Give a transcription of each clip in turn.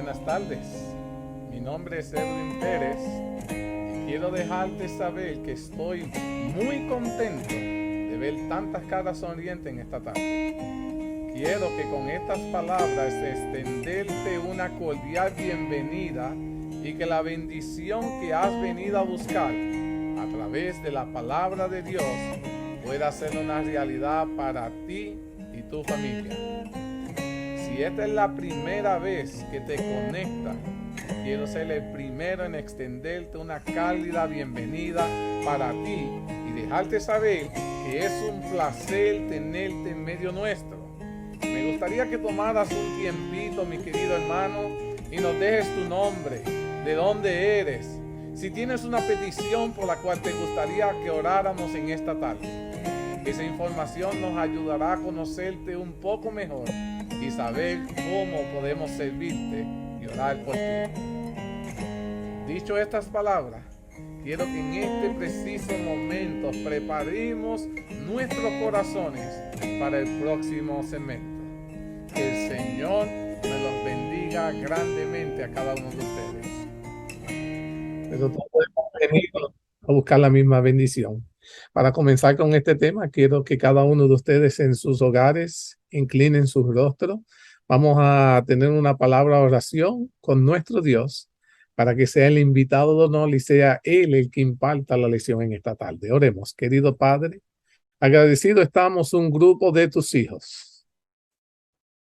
Buenas tardes, mi nombre es Edwin Pérez y quiero dejarte saber que estoy muy contento de ver tantas caras sonrientes en esta tarde. Quiero que con estas palabras extenderte una cordial bienvenida y que la bendición que has venido a buscar a través de la palabra de Dios pueda ser una realidad para ti y tu familia. Si esta es la primera vez que te conectas, quiero ser el primero en extenderte una cálida bienvenida para ti y dejarte saber que es un placer tenerte en medio nuestro. Me gustaría que tomaras un tiempito, mi querido hermano, y nos dejes tu nombre, de dónde eres, si tienes una petición por la cual te gustaría que oráramos en esta tarde. Esa información nos ayudará a conocerte un poco mejor y saber cómo podemos servirte y orar por ti. Dicho estas palabras, quiero que en este preciso momento preparemos nuestros corazones para el próximo segmento. Que el Señor me los bendiga grandemente a cada uno de ustedes. Pero todos hemos venido a buscar la misma bendición. Para comenzar con este tema, quiero que cada uno de ustedes en sus hogares inclinen sus rostros. Vamos a tener una palabra de oración con nuestro Dios para que sea el invitado de honor y sea Él el que imparta la lección en esta tarde. Oremos, querido Padre. Agradecido estamos un grupo de tus hijos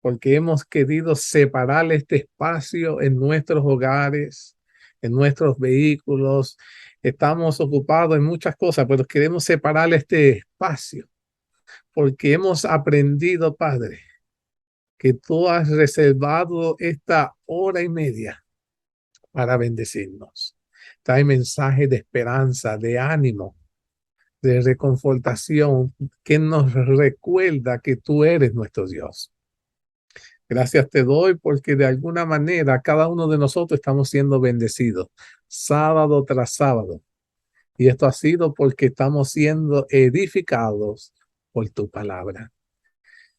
porque hemos querido separar este espacio en nuestros hogares, en nuestros vehículos. Estamos ocupados en muchas cosas, pero queremos separar este espacio porque hemos aprendido, Padre, que tú has reservado esta hora y media para bendecirnos. Trae mensajes de esperanza, de ánimo, de reconfortación, que nos recuerda que tú eres nuestro Dios. Gracias te doy porque de alguna manera cada uno de nosotros estamos siendo bendecidos sábado tras sábado. Y esto ha sido porque estamos siendo edificados por tu palabra.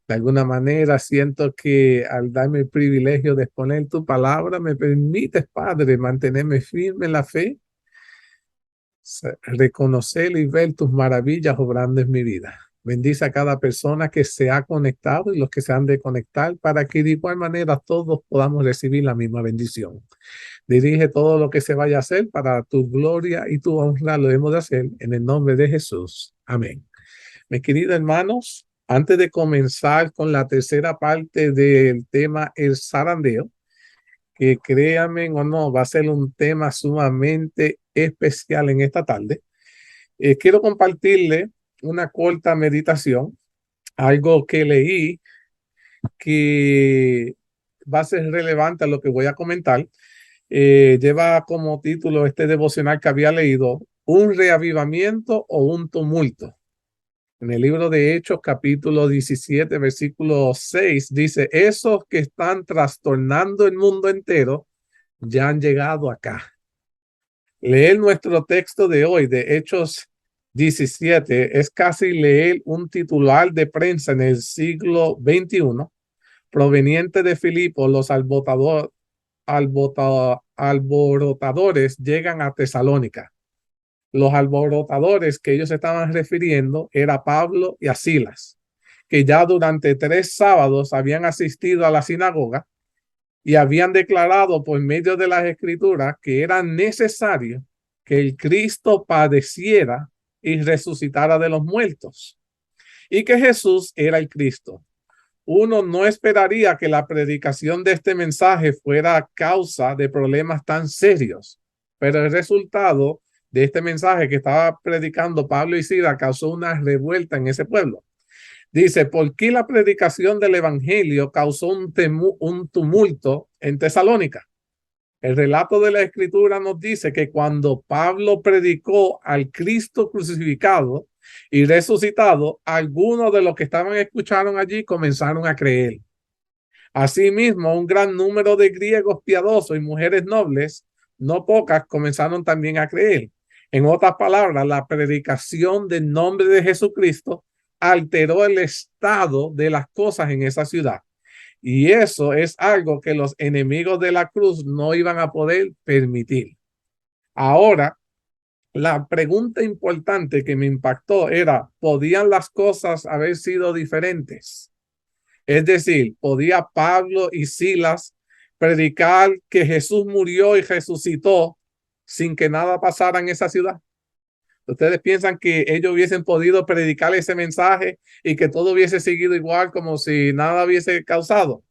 De alguna manera siento que al darme el privilegio de exponer tu palabra, me permites, Padre, mantenerme firme en la fe, reconocer y ver tus maravillas obrando en mi vida. Bendice a cada persona que se ha conectado y los que se han de conectar para que de igual manera todos podamos recibir la misma bendición. Dirige todo lo que se vaya a hacer para tu gloria y tu honra. Lo hemos de hacer en el nombre de Jesús. Amén. Mis queridos hermanos, antes de comenzar con la tercera parte del tema el zarandeo, que créanme o no, va a ser un tema sumamente especial en esta tarde, quiero compartirle una corta meditación, algo que leí que va a ser relevante a lo que voy a comentar. Lleva como título este devocional que había leído, un reavivamiento o un tumulto. En el libro de Hechos, capítulo 17, versículo 6, dice, esos que están trastornando el mundo entero ya han llegado acá. Leer nuestro texto de hoy, de Hechos 17, es casi leer un titular de prensa en el siglo XXI, proveniente de Filipo. Los alborotadores llegan a Tesalónica. Los alborotadores que ellos estaban refiriendo era Pablo y a Silas, que ya durante 3 sábados habían asistido a la sinagoga y habían declarado por medio de las escrituras que era necesario que el Cristo padeciera y resucitara de los muertos y que Jesús era el Cristo. Uno no esperaría que la predicación de este mensaje fuera causa de problemas tan serios, pero el resultado de este mensaje que estaba predicando Pablo y Silas causó una revuelta en ese pueblo. Dice, ¿por qué la predicación del evangelio causó un tumulto en Tesalónica? El relato de la escritura nos dice que cuando Pablo predicó al Cristo crucificado y resucitado, algunos de los que estaban escuchando allí comenzaron a creer. Asimismo, un gran número de griegos piadosos y mujeres nobles, no pocas, comenzaron también a creer. En otras palabras, la predicación del nombre de Jesucristo alteró el estado de las cosas en esa ciudad. Y eso es algo que los enemigos de la cruz no iban a poder permitir. Ahora, la pregunta importante que me impactó era, ¿podían las cosas haber sido diferentes? Es decir, ¿podía Pablo y Silas predicar que Jesús murió y resucitó sin que nada pasara en esa ciudad? ¿Ustedes piensan que ellos hubiesen podido predicar ese mensaje y que todo hubiese seguido igual como si nada hubiese causado?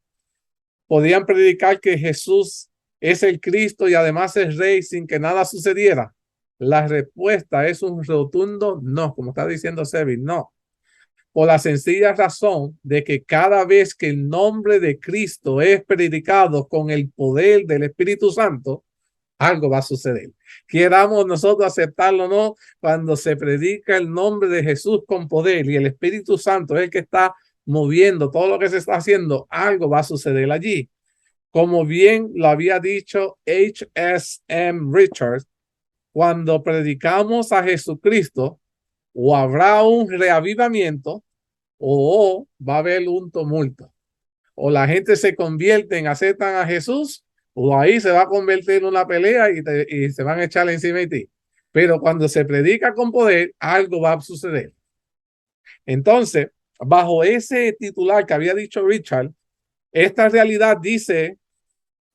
¿Podían predicar que Jesús es el Cristo y además es rey sin que nada sucediera? La respuesta es un rotundo no, como está diciendo Sevin, no. Por la sencilla razón de que cada vez que el nombre de Cristo es predicado con el poder del Espíritu Santo, algo va a suceder. Queramos nosotros aceptarlo o no, cuando se predica el nombre de Jesús con poder y el Espíritu Santo es el que está moviendo todo lo que se está haciendo, algo va a suceder allí. Como bien lo había dicho H.S.M. Richards, cuando predicamos a Jesucristo, o habrá un reavivamiento o va a haber un tumulto. O la gente se convierte en aceptan a Jesús, o ahí se va a convertir en una pelea y se van a echar encima de ti. Pero cuando se predica con poder, algo va a suceder. Entonces, bajo ese titular que había dicho Richard, esta realidad dice,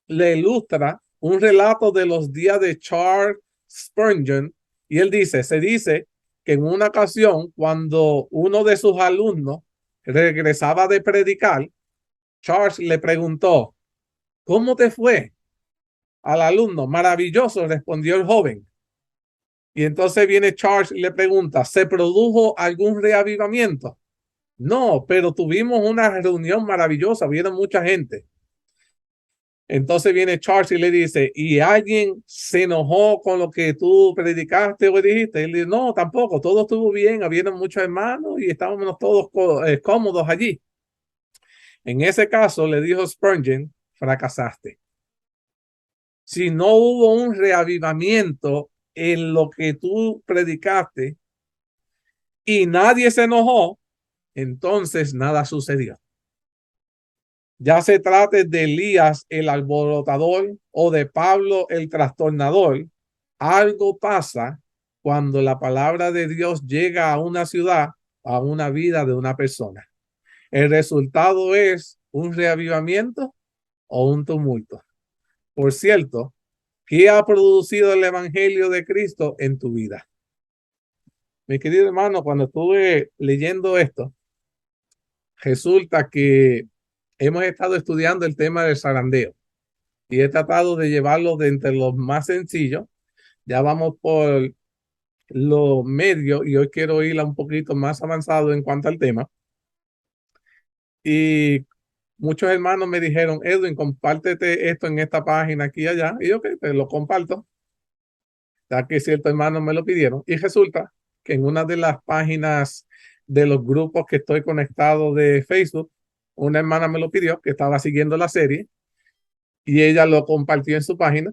le ilustra un relato de los días de Charles Spurgeon, y él dice, se dice que en una ocasión, cuando uno de sus alumnos regresaba de predicar, Charles le preguntó, ¿cómo te fue? Al alumno, maravilloso, respondió el joven. Y entonces viene Charles y le pregunta, ¿se produjo algún reavivamiento? No, pero tuvimos una reunión maravillosa, vieron mucha gente. Entonces viene Charles y le dice, ¿y alguien se enojó con lo que tú predicaste o dijiste? Él dice, no, tampoco, todo estuvo bien, habían muchos hermanos y estábamos todos cómodos allí. En ese caso, le dijo Spurgeon, fracasaste. Si no hubo un reavivamiento en lo que tú predicaste y nadie se enojó, entonces nada sucedió. Ya se trate de Elías el alborotador o de Pablo el trastornador, algo pasa cuando la palabra de Dios llega a una ciudad, a una vida de una persona. El resultado es un reavivamiento o un tumulto. Por cierto, ¿qué ha producido el evangelio de Cristo en tu vida? Mi querido hermano, cuando estuve leyendo esto, resulta que hemos estado estudiando el tema del zarandeo y he tratado de llevarlo de entre los más sencillos. Ya vamos por lo medio y hoy quiero ir a un poquito más avanzado en cuanto al tema. Y muchos hermanos me dijeron, Edwin, compártete esto en esta página aquí y allá. Y yo que te lo comparto, ya que ciertos hermanos me lo pidieron. Y resulta que en una de las páginas de los grupos que estoy conectado de Facebook, una hermana me lo pidió, que estaba siguiendo la serie, y ella lo compartió en su página.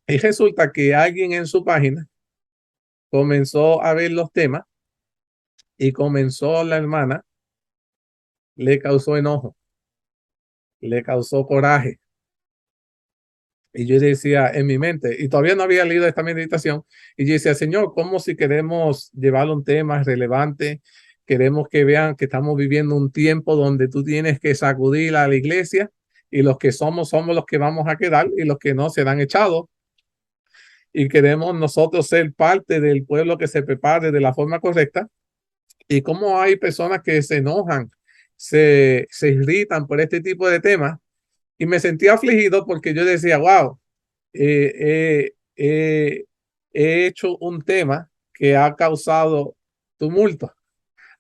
Y resulta que alguien en su página comenzó a ver los temas y comenzó la hermana, le causó enojo, le causó coraje. Y yo decía en mi mente, y todavía no había leído esta meditación, y yo decía, Señor, ¿cómo si queremos llevar un tema relevante? Queremos que vean que estamos viviendo un tiempo donde tú tienes que sacudir a la iglesia y los que somos los que vamos a quedar y los que no serán echados. Y queremos nosotros ser parte del pueblo que se prepare de la forma correcta. Y cómo hay personas que se enojan, se irritan por este tipo de temas. Y me sentí afligido porque yo decía, wow, he hecho un tema que ha causado tumulto,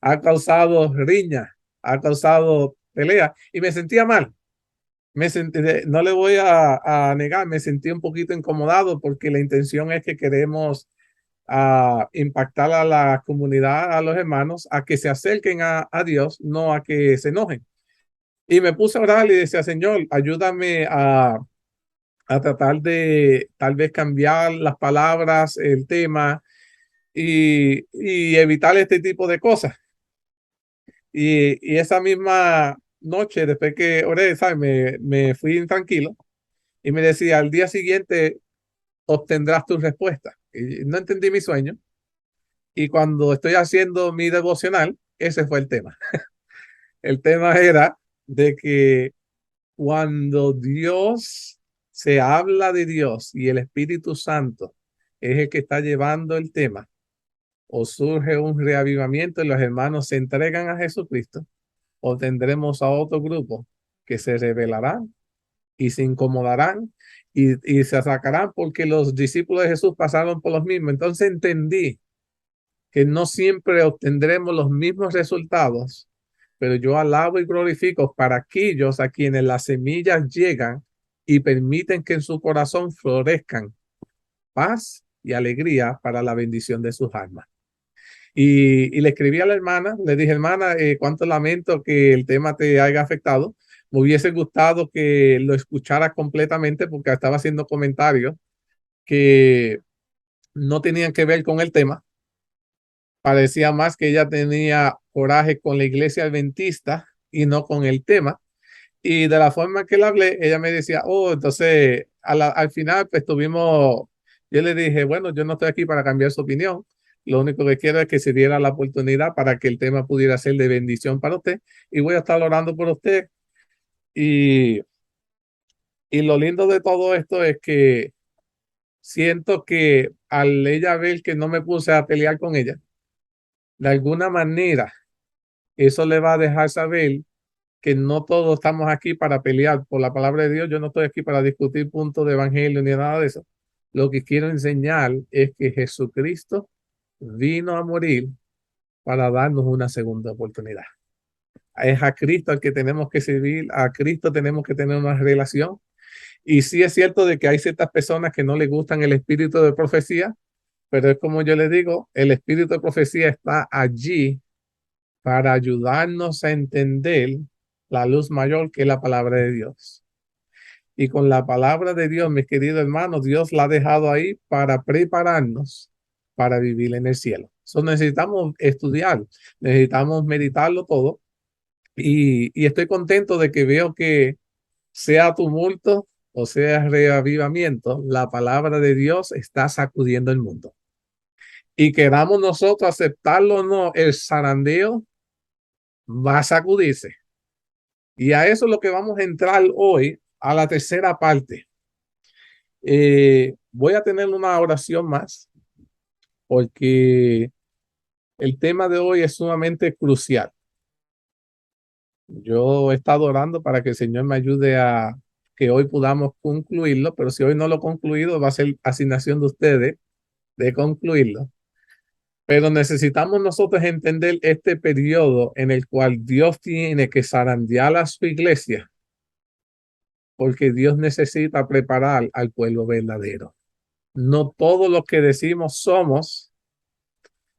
ha causado riña, ha causado pelea y me sentía mal. Me sentí, no le voy a negar, me sentí un poquito incomodado porque la intención es que queremos impactar a la comunidad, a los hermanos, a que se acerquen a Dios, no a que se enojen. Y me puse a orar y decía, Señor, ayúdame a tratar de tal vez cambiar las palabras, el tema y evitar este tipo de cosas. Y esa misma noche, después que oré, ¿sabes? Me fui intranquilo y me decía, al día siguiente obtendrás tu respuesta. Y no entendí mi sueño. Y cuando estoy haciendo mi devocional, ese fue el tema. El tema era de que cuando Dios se habla de Dios y el Espíritu Santo es el que está llevando el tema, o surge un reavivamiento y los hermanos se entregan a Jesucristo, o tendremos a otro grupo que se rebelarán y se incomodarán y se sacarán porque los discípulos de Jesús pasaron por los mismos. Entonces entendí que no siempre obtendremos los mismos resultados, pero yo alabo y glorifico para aquellos a quienes las semillas llegan y permiten que en su corazón florezcan paz y alegría para la bendición de sus almas. Y le escribí a la hermana, le dije, hermana, cuánto lamento que el tema te haya afectado. Me hubiese gustado que lo escuchara completamente porque estaba haciendo comentarios que no tenían que ver con el tema. Parecía más que ella tenía coraje con la iglesia adventista y no con el tema. Y de la forma que le hablé, ella me decía, oh, entonces al final pues tuvimos, yo le dije, bueno, yo no estoy aquí para cambiar su opinión. Lo único que quiero es que se diera la oportunidad para que el tema pudiera ser de bendición para usted. Y voy a estar orando por usted. Y, y lo lindo de todo esto es que siento que al ella ver que no me puse a pelear con ella, de alguna manera, eso le va a dejar saber que no todos estamos aquí para pelear por la palabra de Dios. Yo no estoy aquí para discutir puntos de evangelio ni nada de eso. Lo que quiero enseñar es que Jesucristo vino a morir para darnos una segunda oportunidad. Es a Cristo al que tenemos que servir, a Cristo tenemos que tener una relación. Y sí es cierto de que hay ciertas personas que no les gustan el espíritu de profecía, pero es como yo les digo, el espíritu de profecía está allí para ayudarnos a entender la luz mayor que es la palabra de Dios. Y con la palabra de Dios, mis queridos hermanos, Dios la ha dejado ahí para prepararnos para vivir en el cielo. So, necesitamos estudiar, necesitamos meditarlo todo. Y estoy contento de que veo que sea tumulto o sea reavivamiento, la palabra de Dios está sacudiendo el mundo. Y queramos nosotros aceptarlo o no, el zarandeo va a sacudirse. Y a eso es lo que vamos a entrar hoy, a la tercera parte. Voy a tener una oración más, porque el tema de hoy es sumamente crucial. Yo he estado orando para que el Señor me ayude a que hoy podamos concluirlo, pero si hoy no lo he concluido, va a ser asignación de ustedes de concluirlo. Pero necesitamos nosotros entender este periodo en el cual Dios tiene que zarandear a su iglesia, porque Dios necesita preparar al pueblo verdadero. No todo lo que decimos somos,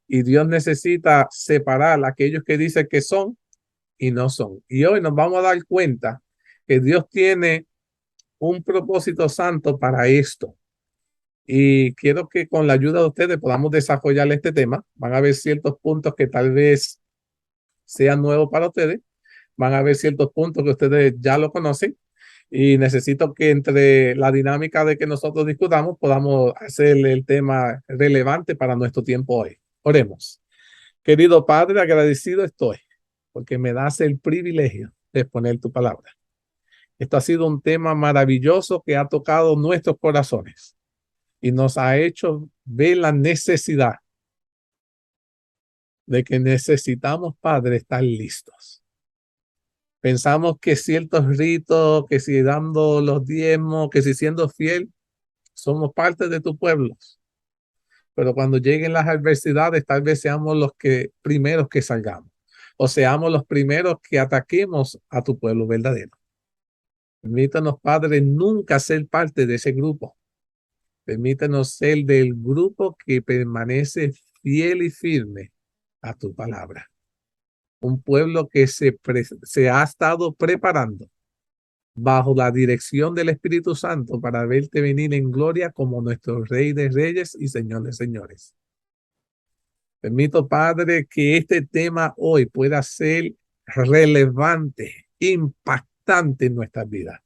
y Dios necesita separar a aquellos que dicen que son y no son. Y hoy nos vamos a dar cuenta que Dios tiene un propósito santo para esto. Y quiero que con la ayuda de ustedes podamos desarrollar este tema. Van a haber ciertos puntos que tal vez sean nuevos para ustedes. Van a haber ciertos puntos que ustedes ya lo conocen. Y necesito que entre la dinámica de que nosotros discutamos podamos hacer el tema relevante para nuestro tiempo hoy. Oremos. Querido Padre, agradecido estoy porque me das el privilegio de exponer tu palabra. Esto ha sido un tema maravilloso que ha tocado nuestros corazones y nos ha hecho ver la necesidad de que necesitamos, Padre, estar listos. Pensamos que ciertos ritos, que si dando los diezmos, que si siendo fiel, somos parte de tu pueblo. Pero cuando lleguen las adversidades, tal vez seamos los que primeros que salgamos, o seamos los primeros que ataquemos a tu pueblo verdadero. Permítanos, Padre, nunca ser parte de ese grupo. Permítanos ser del grupo que permanece fiel y firme a tu palabra. Un pueblo que se ha estado preparando bajo la dirección del Espíritu Santo para verte venir en gloria como nuestro Rey de Reyes y Señor de Señores. Permito, Padre, que este tema hoy pueda ser relevante impactante en nuestras vidas.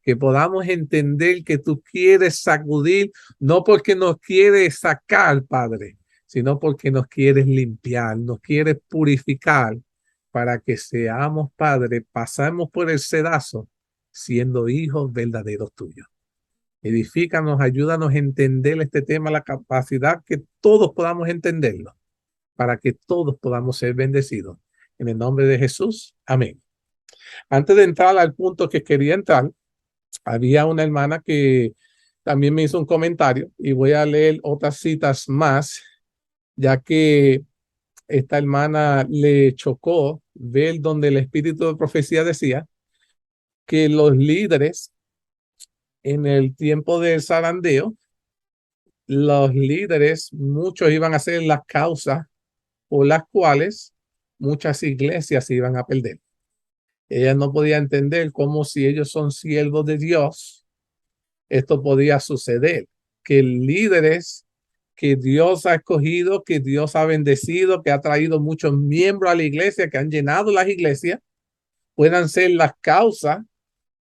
Que podamos entender que tú quieres sacudir, no porque nos quieres sacar, Padre, sino porque nos quieres limpiar, nos quieres purificar para que seamos, Padre, pasamos por el sedazo siendo hijos verdaderos tuyos. Edifícanos, ayúdanos a entender este tema, la capacidad que todos podamos entenderlo, para que todos podamos ser bendecidos. En el nombre de Jesús, amén. Antes de entrar al punto que quería entrar, había una hermana que también me hizo un comentario y voy a leer otras citas más, ya que esta hermana le chocó ver donde el espíritu de profecía decía que los líderes en el tiempo del zarandeo, los líderes, muchos iban a ser las causas por las cuales muchas iglesias se iban a perder. Ella no podía entender cómo, si ellos son siervos de Dios, esto podía suceder, que líderes que Dios ha escogido, que Dios ha bendecido, que ha traído muchos miembros a la iglesia, que han llenado las iglesias, puedan ser las causas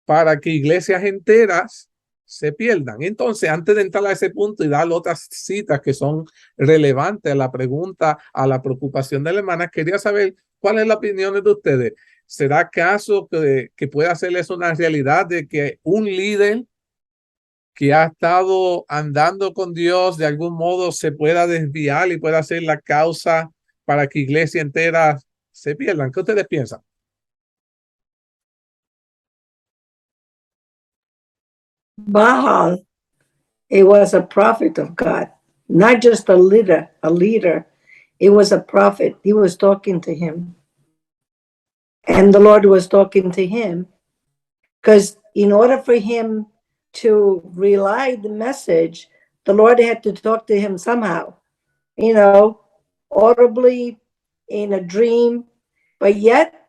para que iglesias enteras se pierdan. Entonces, antes de entrar a ese punto y dar otras citas que son relevantes a la pregunta, a la preocupación de la hermana, quería saber cuál es la opinión de ustedes. ¿Será acaso que pueda ser eso una realidad de que un líder que ha estado andando con Dios de algún modo se pueda desviar y pueda ser la causa para que iglesia entera se pierdan? ¿Qué ustedes piensan? Baal, it was a prophet of God, not just a leader, It was a prophet. He was talking to him. And the Lord was talking to him because in order for him to relay the message, the Lord had to talk to him somehow, audibly in a dream. But yet,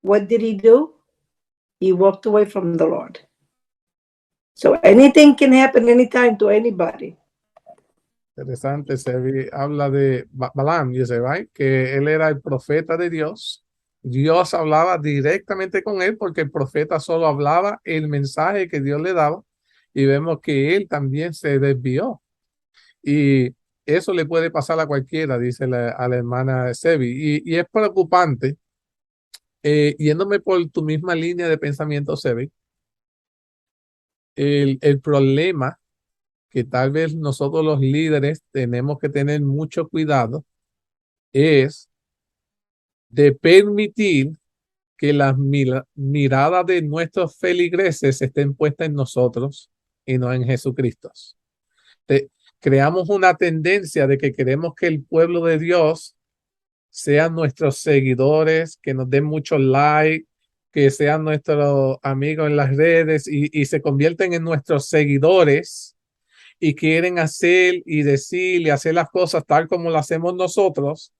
what did he do? He walked away from the Lord. So anything can happen anytime to anybody. Interesante, se habla de Balaam, dice, right? Que él era el profeta de Dios. Dios hablaba directamente con él porque el profeta solo hablaba el mensaje que Dios le daba y vemos que él también se desvió. Y eso le puede pasar a cualquiera, dice a la hermana Sebi. Y es preocupante, yéndome por tu misma línea de pensamiento, Sebi, el problema que tal vez nosotros los líderes tenemos que tener mucho cuidado es de permitir que las miradas de nuestros feligreses estén puestas en nosotros y no en Jesucristo. Creamos una tendencia de que queremos que el pueblo de Dios sean nuestros seguidores, que nos den muchos likes, que sean nuestros amigos en las redes y se convierten en nuestros seguidores y quieren hacer y decir y hacer las cosas tal como lo hacemos nosotros.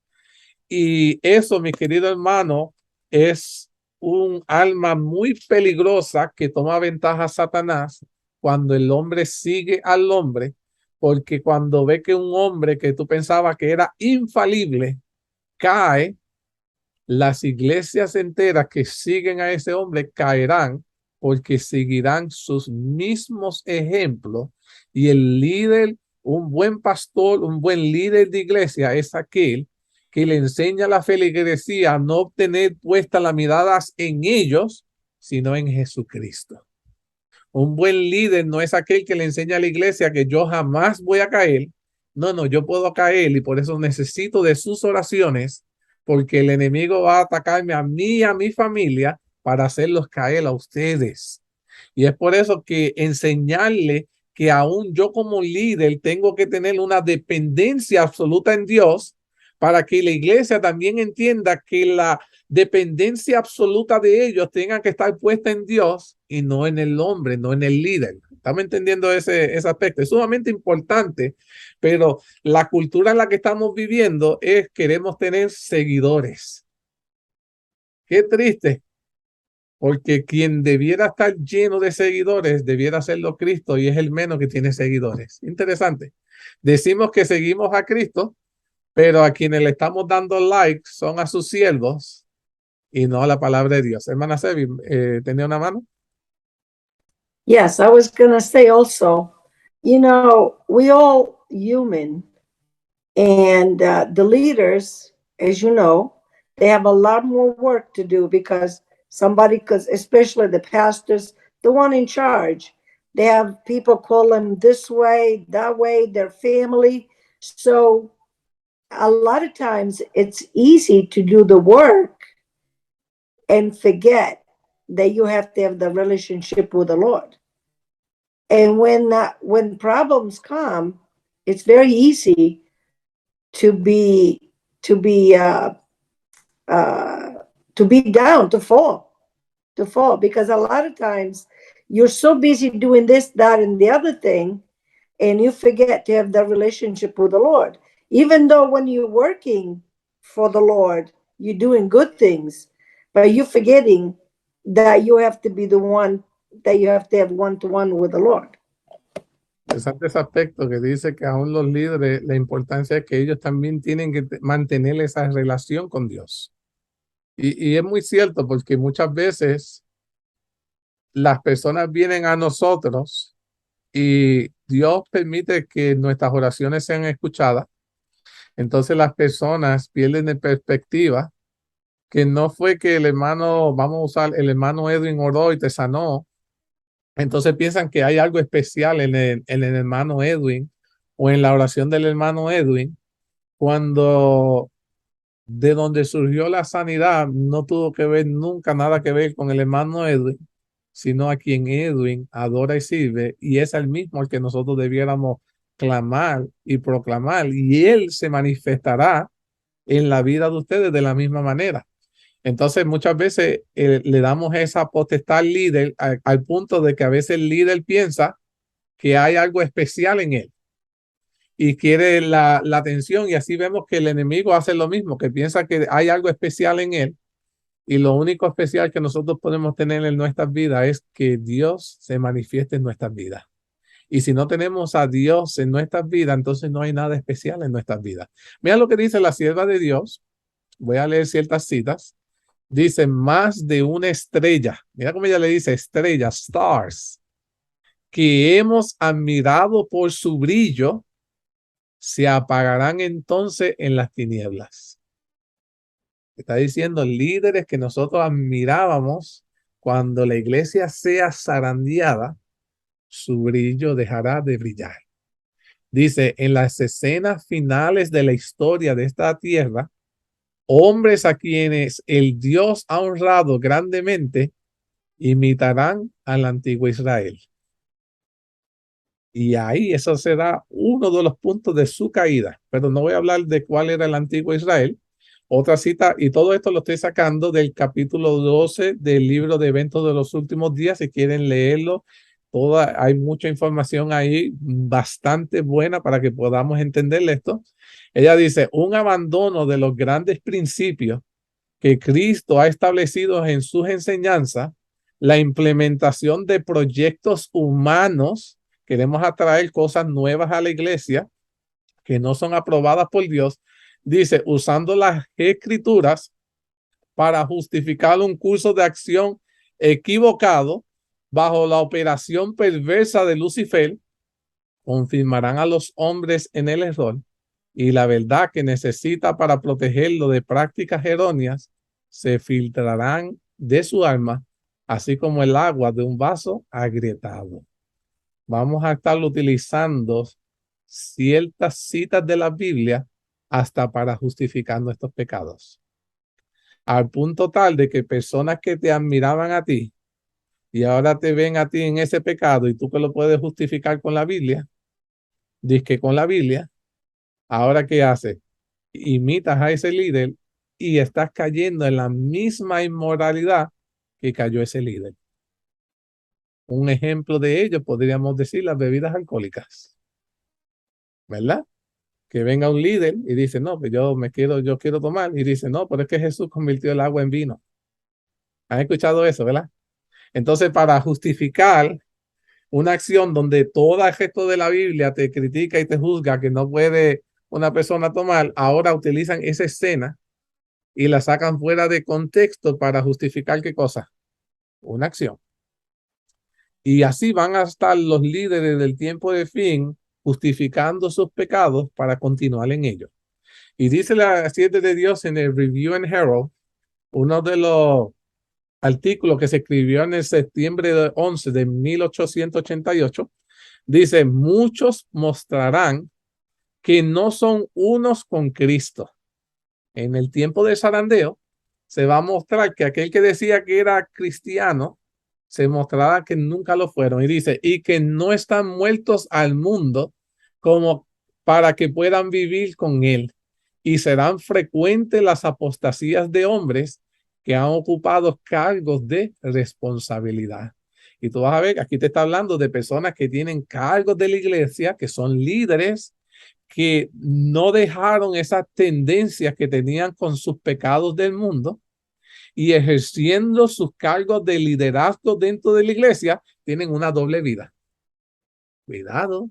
Y eso, mi querido hermano, es un alma muy peligrosa que toma ventaja a Satanás cuando el hombre sigue al hombre, porque cuando ve que un hombre que tú pensabas que era infalible cae, las iglesias enteras que siguen a ese hombre caerán porque seguirán sus mismos ejemplos. Y el líder, un buen pastor, un buen líder de iglesia es aquel que le enseña a la feligresía a no tener puestas las miradas en ellos, sino en Jesucristo. Un buen líder no es aquel que le enseña a la iglesia que yo jamás voy a caer. No, yo puedo caer y por eso necesito de sus oraciones, porque el enemigo va a atacarme a mí y a mi familia para hacerlos caer a ustedes. Y es por eso que enseñarle que aún yo como líder tengo que tener una dependencia absoluta en Dios para que la iglesia también entienda que la dependencia absoluta de ellos tenga que estar puesta en Dios y no en el hombre, no en el líder. Estamos entendiendo ese aspecto. Es sumamente importante, pero la cultura en la que estamos viviendo es queremos tener seguidores. Qué triste, porque quien debiera estar lleno de seguidores debiera serlo Cristo y es el menos que tiene seguidores. Interesante. Decimos que seguimos a Cristo, pero a quienes le estamos dando like son a sus siervos y no a la palabra de Dios. Hermana Sevi, ¿tenía una mano? Yes, I was going to say also, we all human, and the leaders, as you know, they have a lot more work to do because especially the pastors, the one in charge, they have people call them this way, that way, their family. So a lot of times it's easy to do the work and forget that you have to have the relationship with the Lord. And when problems come, it's very easy to be to be uh, to be down, to fall, because a lot of times you're so busy doing this, that, and the other thing, and you forget to have the relationship with the Lord. Even though when you're working for the Lord, you're doing good things, but you're forgetting that you have to be the one, that you have to have one-to-one with the Lord. Interesante ese aspecto que dice que aún los líderes, la importancia es que ellos también tienen que mantener esa relación con Dios. Y es muy cierto porque muchas veces las personas vienen a nosotros y Dios permite que nuestras oraciones sean escuchadas. Entonces las personas pierden de perspectiva que no fue que el hermano, vamos a usar, el hermano Edwin oró y te sanó. Entonces piensan que hay algo especial en el hermano Edwin o en la oración del hermano Edwin, cuando de donde surgió la sanidad no tuvo que ver nunca nada que ver con el hermano Edwin, sino a quien Edwin adora y sirve, y es el mismo al que nosotros debiéramos clamar y proclamar, y él se manifestará en la vida de ustedes de la misma manera. Entonces, muchas veces le damos esa potestad al líder al punto de que a veces el líder piensa que hay algo especial en él y quiere la atención, y así vemos que el enemigo hace lo mismo, que piensa que hay algo especial en él, y lo único especial que nosotros podemos tener en nuestras vidas es que Dios se manifieste en nuestras vidas. Y si no tenemos a Dios en nuestras vidas, entonces no hay nada especial en nuestras vidas. Mira lo que dice la sierva de Dios. Voy a leer ciertas citas. Dice, más de una estrella. Mira cómo ella le dice estrella, stars, que hemos admirado por su brillo, se apagarán entonces en las tinieblas. Está diciendo líderes que nosotros admirábamos, cuando la iglesia sea zarandeada, su brillo dejará de brillar. Dice, en las escenas finales de la historia de esta tierra, hombres a quienes el Dios ha honrado grandemente imitarán al antiguo Israel. Y ahí eso será uno de los puntos de su caída. Pero no voy a hablar de cuál era el antiguo Israel. Otra cita, y todo esto lo estoy sacando del capítulo 12 del libro de Eventos de los Últimos Días. Si quieren leerlo, hay mucha información ahí bastante buena para que podamos entender esto. Ella dice, un abandono de los grandes principios que Cristo ha establecido en sus enseñanzas, la implementación de proyectos humanos. Queremos atraer cosas nuevas a la iglesia que no son aprobadas por Dios. Dice, usando las escrituras para justificar un curso de acción equivocado bajo la operación perversa de Lucifer, confirmarán a los hombres en el error, y la verdad que necesita para protegerlo de prácticas erróneas se filtrarán de su alma, así como el agua de un vaso agrietado. Vamos a estar utilizando ciertas citas de la Biblia hasta para justificar nuestros pecados. Al punto tal de que personas que te admiraban a ti y ahora te ven a ti en ese pecado, y tú que lo puedes justificar con la Biblia, dices que con la Biblia, ahora ¿qué haces? Imitas a ese líder y estás cayendo en la misma inmoralidad que cayó ese líder. Un ejemplo de ello podríamos decir las bebidas alcohólicas, ¿verdad? Que venga un líder y dice, no, pues yo quiero tomar, y dice, no, pero es que Jesús convirtió el agua en vino. ¿Han escuchado eso, verdad? Entonces, para justificar una acción donde todo el resto de la Biblia te critica y te juzga que no puede una persona tomar, ahora utilizan esa escena y la sacan fuera de contexto para justificar qué cosa, una acción. Y así van a estar los líderes del tiempo de fin justificando sus pecados para continuar en ellos. Y dice la sierva de Dios en el Review and Herald, uno de los artículos que se escribió en el septiembre 11 de 1888, dice, muchos mostrarán que no son unos con Cristo. En el tiempo de zarandeo se va a mostrar que aquel que decía que era cristiano se mostrará que nunca lo fueron. Y dice, y que no están muertos al mundo como para que puedan vivir con él. Y serán frecuentes las apostasías de hombres que han ocupado cargos de responsabilidad. Y tú vas a ver que aquí te está hablando de personas que tienen cargos de la iglesia, que son líderes, que no dejaron esas tendencias que tenían con sus pecados del mundo y ejerciendo sus cargos de liderazgo dentro de la iglesia, tienen una doble vida. Cuidado,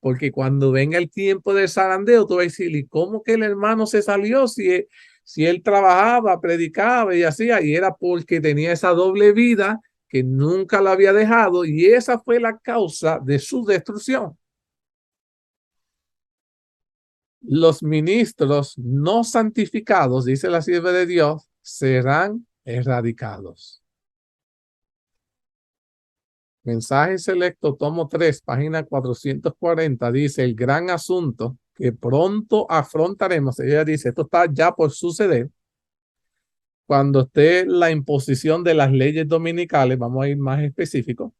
porque cuando venga el tiempo del zarandeo, tú vas a decir, ¿y cómo que el hermano se salió si él trabajaba, predicaba y hacía? Y era porque tenía esa doble vida que nunca la había dejado y esa fue la causa de su destrucción. Los ministros no santificados, dice la sierva de Dios, serán erradicados. Mensaje selecto, tomo 3, página 440, dice el gran asunto que pronto afrontaremos. Ella dice, esto está ya por suceder. Cuando esté la imposición de las leyes dominicales, vamos a ir más específico.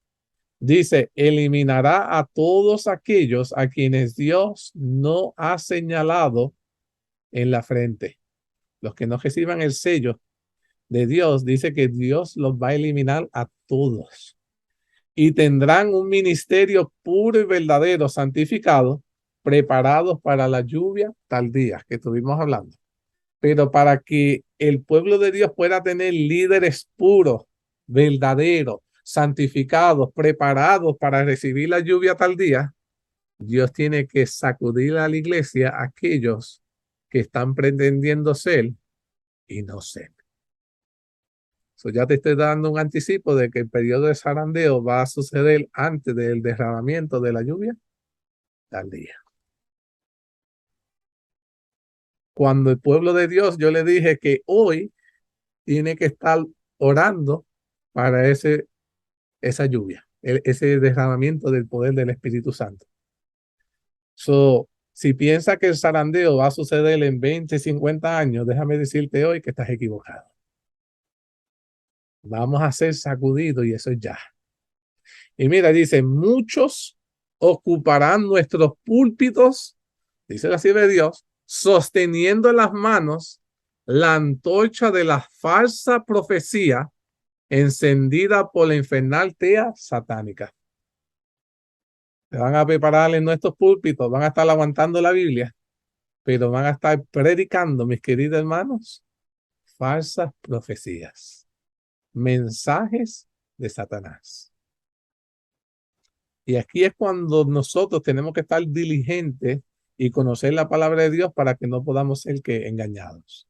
Dice, eliminará a todos aquellos a quienes Dios no ha señalado en la frente. Los que no reciban el sello de Dios, dice que Dios los va a eliminar a todos. Y tendrán un ministerio puro y verdadero, santificado, preparados para la lluvia tardía que estuvimos hablando. Pero para que el pueblo de Dios pueda tener líderes puros, verdaderos, santificados, preparados para recibir la lluvia tardía, Dios tiene que sacudir a la iglesia a aquellos que están pretendiendo ser y no ser. So ya te estoy dando un anticipo de que el periodo de zarandeo va a suceder antes del derramamiento de la lluvia tardía. Cuando el pueblo de Dios, yo le dije que hoy tiene que estar orando para esa lluvia, ese derramamiento del poder del Espíritu Santo. So, si piensa que el zarandeo va a suceder en 20, 50 años, déjame decirte hoy que estás equivocado. Vamos a ser sacudidos y eso es ya. Y mira, dice, muchos ocuparán nuestros púlpitos, dice la sierva de Dios, sosteniendo en las manos la antorcha de la falsa profecía encendida por la infernal tea satánica. Se van a preparar en nuestros púlpitos, van a estar aguantando la Biblia, pero van a estar predicando, mis queridos hermanos, falsas profecías, mensajes de Satanás. Y aquí es cuando nosotros tenemos que estar diligentes y conocer la palabra de Dios para que no podamos ser engañados.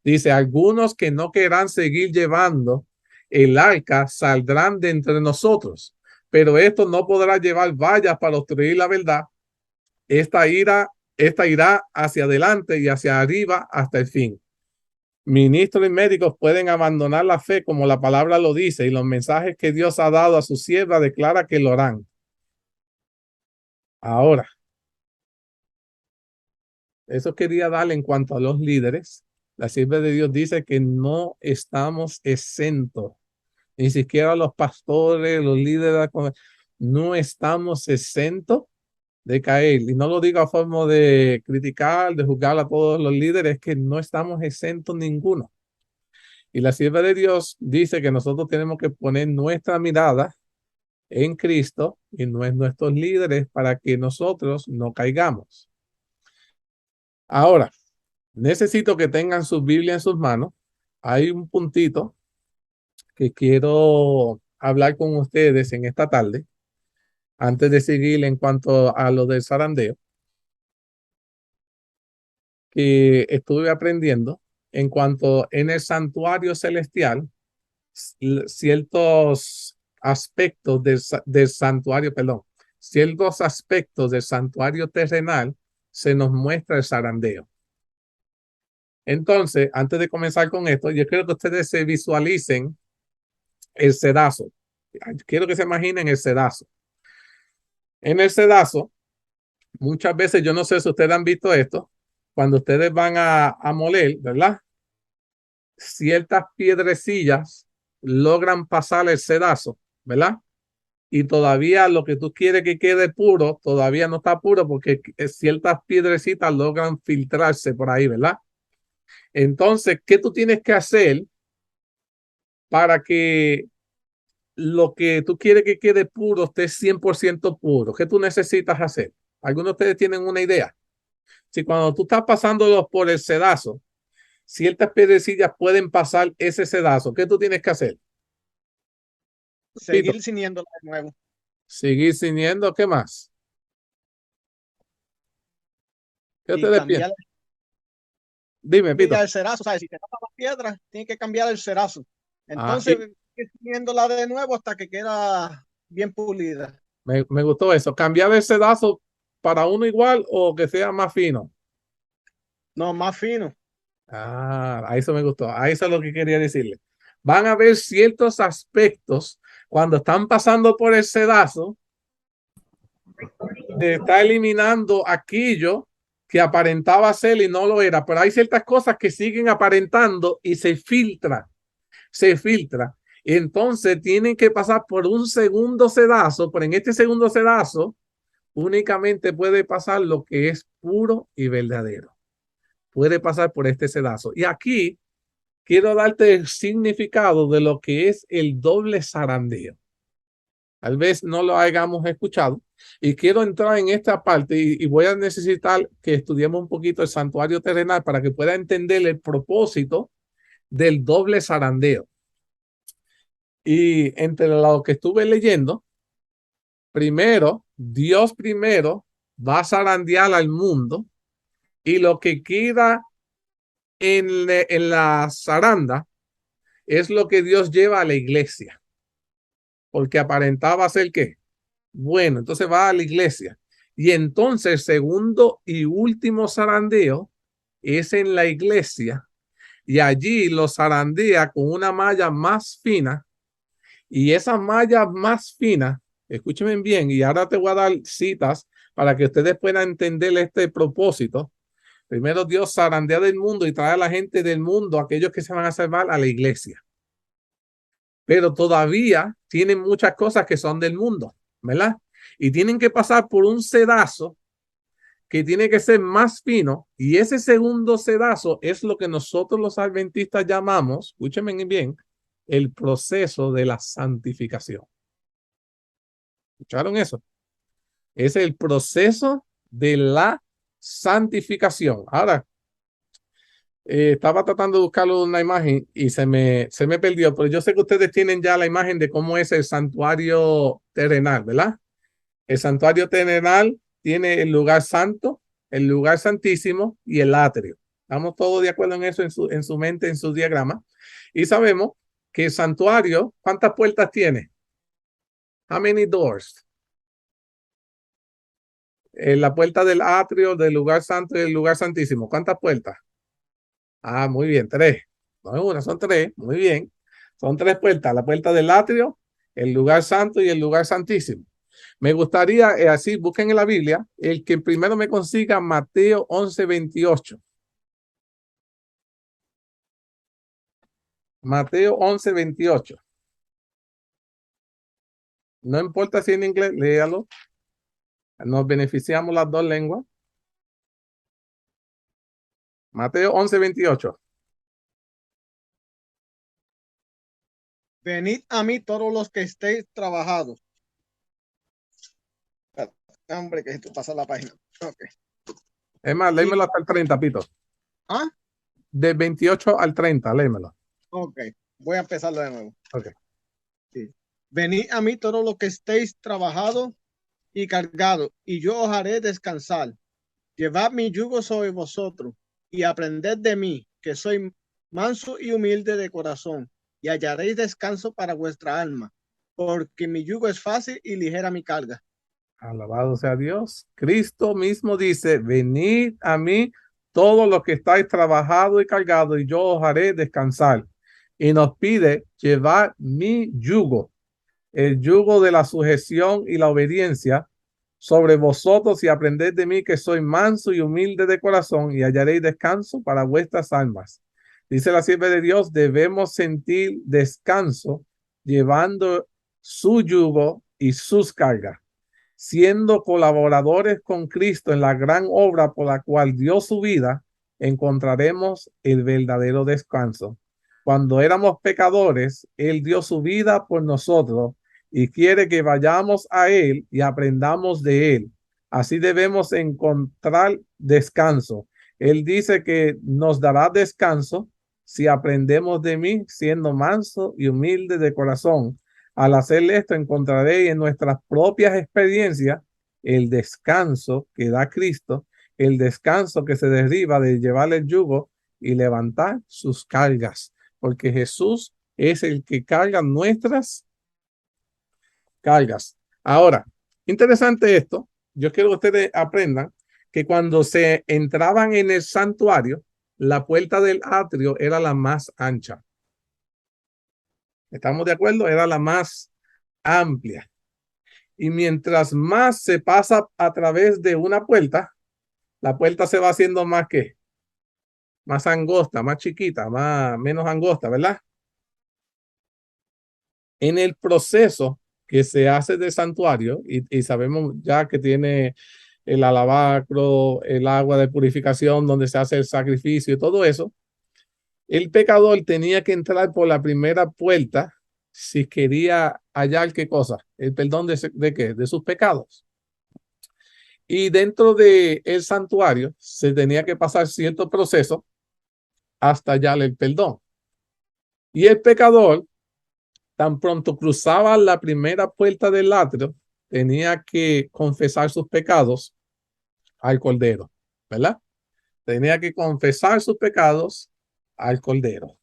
Dice, algunos que no querrán seguir llevando el arca saldrán de entre nosotros, pero esto no podrá llevar vallas para obstruir la verdad. Esta irá hacia adelante y hacia arriba hasta el fin. Ministros y médicos pueden abandonar la fe como la palabra lo dice y los mensajes que Dios ha dado a su sierva declara que lo harán. Ahora, eso quería darle en cuanto a los líderes. La sierva de Dios dice que no estamos exentos, ni siquiera los pastores, los líderes, no estamos exentos de caer. Y no lo digo a forma de criticar, de juzgar a todos los líderes, es que no estamos exentos ninguno. Y la sierva de Dios dice que nosotros tenemos que poner nuestra mirada en Cristo y no en nuestros líderes para que nosotros no caigamos. Ahora, necesito que tengan su Biblia en sus manos. Hay un puntito que quiero hablar con ustedes en esta tarde, antes de seguir en cuanto a lo del zarandeo, que estuve aprendiendo en cuanto en el santuario celestial, ciertos aspectos del santuario, perdón, ciertos aspectos del santuario terrenal se nos muestra el zarandeo. Entonces, antes de comenzar con esto, yo quiero que ustedes se visualicen el cedazo. Quiero que se imaginen el cedazo. En el cedazo, muchas veces, yo no sé si ustedes han visto esto, cuando ustedes van a moler, ¿verdad? Ciertas piedrecillas logran pasar el cedazo, ¿verdad? Y todavía lo que tú quieres que quede puro, todavía no está puro porque ciertas piedrecitas logran filtrarse por ahí, ¿verdad? Entonces, ¿qué tú tienes que hacer para que lo que tú quieres que quede puro esté 100% puro? ¿Qué tú necesitas hacer? ¿Algunos de ustedes tienen una idea? Si cuando tú estás pasándolos por el sedazo, ciertas piedrecillas pueden pasar ese sedazo, ¿qué tú tienes que hacer? Pito, Seguir ciñéndola de nuevo. seguir ciñendo, ¿qué más? ¿Qué Y ustedes cambiar, piensan? Dime, Pito. cambiar el cerazo. O sea, si te tapa las piedras, tienes que cambiar el cerazo. Entonces, seguir ciñéndola de nuevo hasta que queda bien pulida. Me gustó eso. ¿Cambiar el sedazo para uno igual o que sea más fino? No, más fino. Ah, a eso me gustó. A eso es lo que quería decirle. Van a ver ciertos aspectos cuando están pasando por el sedazo, está eliminando aquello que aparentaba ser y no lo era, pero hay ciertas cosas que siguen aparentando y se filtra. Entonces tienen que pasar por un segundo sedazo, pero en este segundo sedazo únicamente puede pasar lo que es puro y verdadero. Puede pasar por este sedazo. Y aquí quiero darte el significado de lo que es el doble zarandeo. Tal vez no lo hayamos escuchado. Y quiero entrar en esta parte y voy a necesitar que estudiemos un poquito el santuario terrenal para que pueda entender el propósito del doble zarandeo. Y entre lo que estuve leyendo, Dios primero va a zarandear al mundo y lo que queda en la zaranda es lo que Dios lleva a la iglesia. Porque aparentaba ser ¿qué? Bueno, entonces va a la iglesia. Y entonces el segundo y último zarandeo es en la iglesia. Y allí lo zarandea con una malla más fina. Y esa malla más fina, escúchenme bien, y ahora te voy a dar citas para que ustedes puedan entender este propósito. Primero Dios zarandea del mundo y trae a la gente del mundo, aquellos que se van a salvar, a la iglesia. Pero todavía tienen muchas cosas que son del mundo, ¿verdad? Y tienen que pasar por un sedazo que tiene que ser más fino, y ese segundo sedazo es lo que nosotros los adventistas llamamos, escúchenme bien, el proceso de la santificación. ¿Escucharon eso? Es el proceso de la santificación. Ahora, estaba tratando de buscarlo en una imagen y se me perdió, pero yo sé que ustedes tienen ya la imagen de cómo es el santuario terrenal, ¿verdad? El santuario terrenal tiene el lugar santo, el lugar santísimo y el atrio. Estamos todos de acuerdo en eso en su mente, en su diagrama. Y sabemos que el santuario, ¿cuántas puertas tiene? How many doors? La puerta del atrio, del lugar santo y del lugar santísimo. ¿Cuántas puertas? Ah, muy bien, 3. No es una, son 3. Muy bien. Son 3 puertas. La puerta del atrio, el lugar santo y el lugar santísimo. Me gustaría, así, busquen en la Biblia, el que primero me consiga Mateo 11:28. Mateo 11:28. No importa si en inglés, léalo. Nos beneficiamos las dos lenguas. Mateo 11:28. Venid a mí todos los que estéis trabajados. Hombre, que tú pasas la página. Okay. Es más, léemelo hasta el 30, Pito. ¿Ah? De 28 al 30, léemelo. Ok, voy a empezar de nuevo. Ok. Sí. Venid a mí todos los que estéis trabajados y cargados, y yo os haré descansar. Llevad mi yugo sobre vosotros y aprended de mí, que soy manso y humilde de corazón, y hallaréis descanso para vuestra alma, porque mi yugo es fácil y ligera mi carga. Alabado sea Dios. Cristo mismo dice, venid a mí todos los que estáis trabajados y cargados, y yo os haré descansar. Y nos pide llevar mi yugo, el yugo de la sujeción y la obediencia sobre vosotros, y aprended de mí, que soy manso y humilde de corazón, y hallaréis descanso para vuestras almas. Dice la sierva de Dios, debemos sentir descanso llevando su yugo y sus cargas, siendo colaboradores con Cristo en la gran obra por la cual dio su vida. Encontraremos el verdadero descanso. Cuando éramos pecadores, Él dio su vida por nosotros y quiere que vayamos a Él y aprendamos de Él. Así debemos encontrar descanso. Él dice que nos dará descanso si aprendemos de mí, siendo manso y humilde de corazón. Al hacer esto, encontraré en nuestras propias experiencias el descanso que da Cristo, el descanso que se deriva de llevar el yugo y levantar sus cargas, porque Jesús es el que carga nuestras cargas. Ahora, interesante esto. Yo quiero que ustedes aprendan que cuando se entraban en el santuario, la puerta del atrio era la más ancha. ¿Estamos de acuerdo? Era la más amplia. Y mientras más se pasa a través de una puerta, la puerta se va haciendo más que más angosta, más chiquita, menos angosta, ¿verdad? En el proceso que se hace de santuario, y sabemos ya que tiene el alabastro, el agua de purificación donde se hace el sacrificio y todo eso, el pecador tenía que entrar por la primera puerta si quería hallar qué cosa, el perdón de qué, de sus pecados. Y dentro del santuario se tenía que pasar cierto proceso hasta hallar el perdón. Y el pecador, tan pronto cruzaba la primera puerta del atrio, tenía que confesar sus pecados al Cordero, ¿verdad? Tenía que confesar sus pecados al Cordero.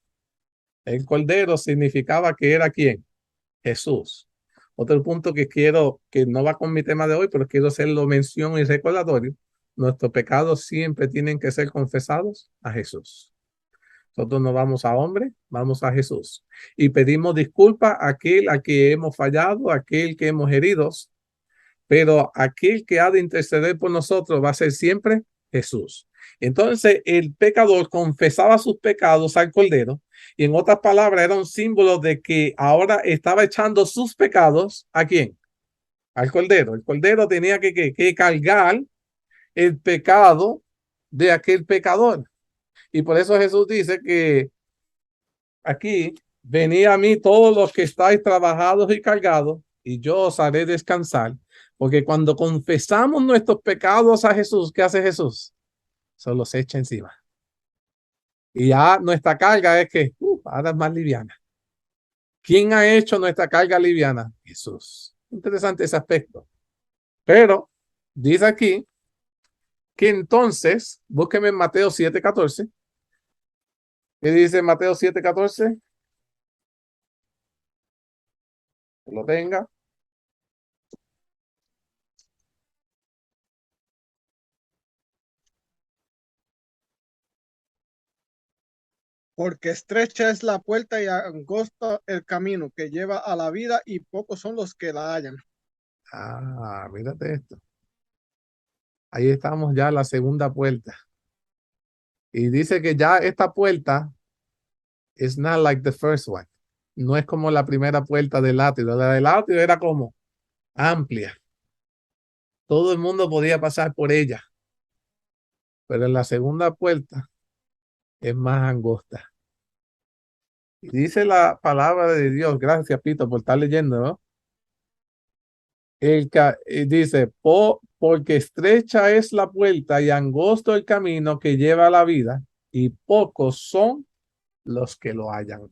El Cordero significaba que era ¿quién? Jesús. Otro punto que quiero, que no va con mi tema de hoy, pero quiero hacerlo mención y recordatorio. Nuestros pecados siempre tienen que ser confesados a Jesús. Nosotros no vamos a hombre, vamos a Jesús. Y pedimos disculpas a aquel a que hemos fallado, a aquel que hemos herido, pero aquel que ha de interceder por nosotros va a ser siempre Jesús. Entonces el pecador confesaba sus pecados al Cordero, y en otras palabras era un símbolo de que ahora estaba echando sus pecados ¿a quién? Al Cordero. El Cordero tenía que cargar el pecado de aquel pecador. Y por eso Jesús dice que aquí, venid a mí todos los que estáis trabajados y cargados, y yo os haré descansar. Porque cuando confesamos nuestros pecados a Jesús, ¿qué hace Jesús? Se los echa encima. Y ya nuestra carga es que ahora es más liviana. ¿Quién ha hecho nuestra carga liviana? Jesús. Interesante ese aspecto. Pero dice aquí que entonces, búsqueme en Mateo 7:14. ¿Qué dice Mateo 7:14? Que lo tenga. Porque estrecha es la puerta y angosto el camino que lleva a la vida, y pocos son los que la hallan. Mírate esto. Ahí estamos ya, la segunda puerta. Y dice que ya esta puerta is not like the first one. No es como la primera puerta del atrio. La del atrio era como amplia. Todo el mundo podía pasar por ella. Pero en la segunda puerta es más angosta. Y dice la palabra de Dios, gracias Pito por estar leyendo, ¿no? Dice, porque estrecha es la puerta y angosto el camino que lleva a la vida, y pocos son los que lo hallan.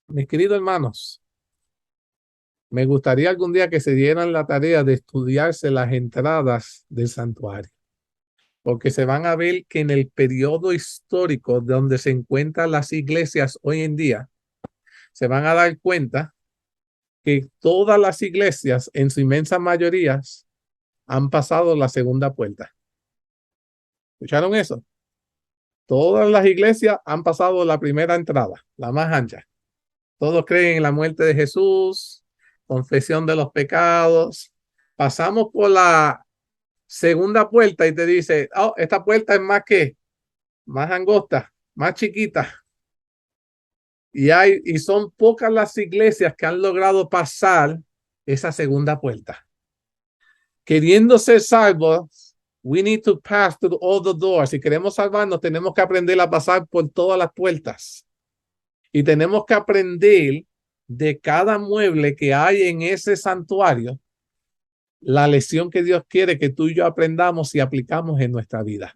Mis queridos hermanos, me gustaría algún día que se dieran la tarea de estudiarse las entradas del santuario. porque se van a ver que en el periodo histórico donde se encuentran las iglesias hoy en día, se van a dar cuenta que todas las iglesias, en su inmensa mayoría, han pasado la segunda puerta. ¿Escucharon eso? Todas las iglesias han pasado la primera entrada, la más ancha. Todos creen en la muerte de Jesús, confesión de los pecados. Pasamos por la segunda puerta y te dice, oh, esta puerta es más angosta, más chiquita. Y son pocas las iglesias que han logrado pasar esa segunda puerta. Queriendo ser salvos, we need to pass through all the doors. Si queremos salvarnos, tenemos que aprender a pasar por todas las puertas. Y tenemos que aprender de cada mueble que hay en ese santuario la lección que Dios quiere que tú y yo aprendamos y aplicamos en nuestra vida.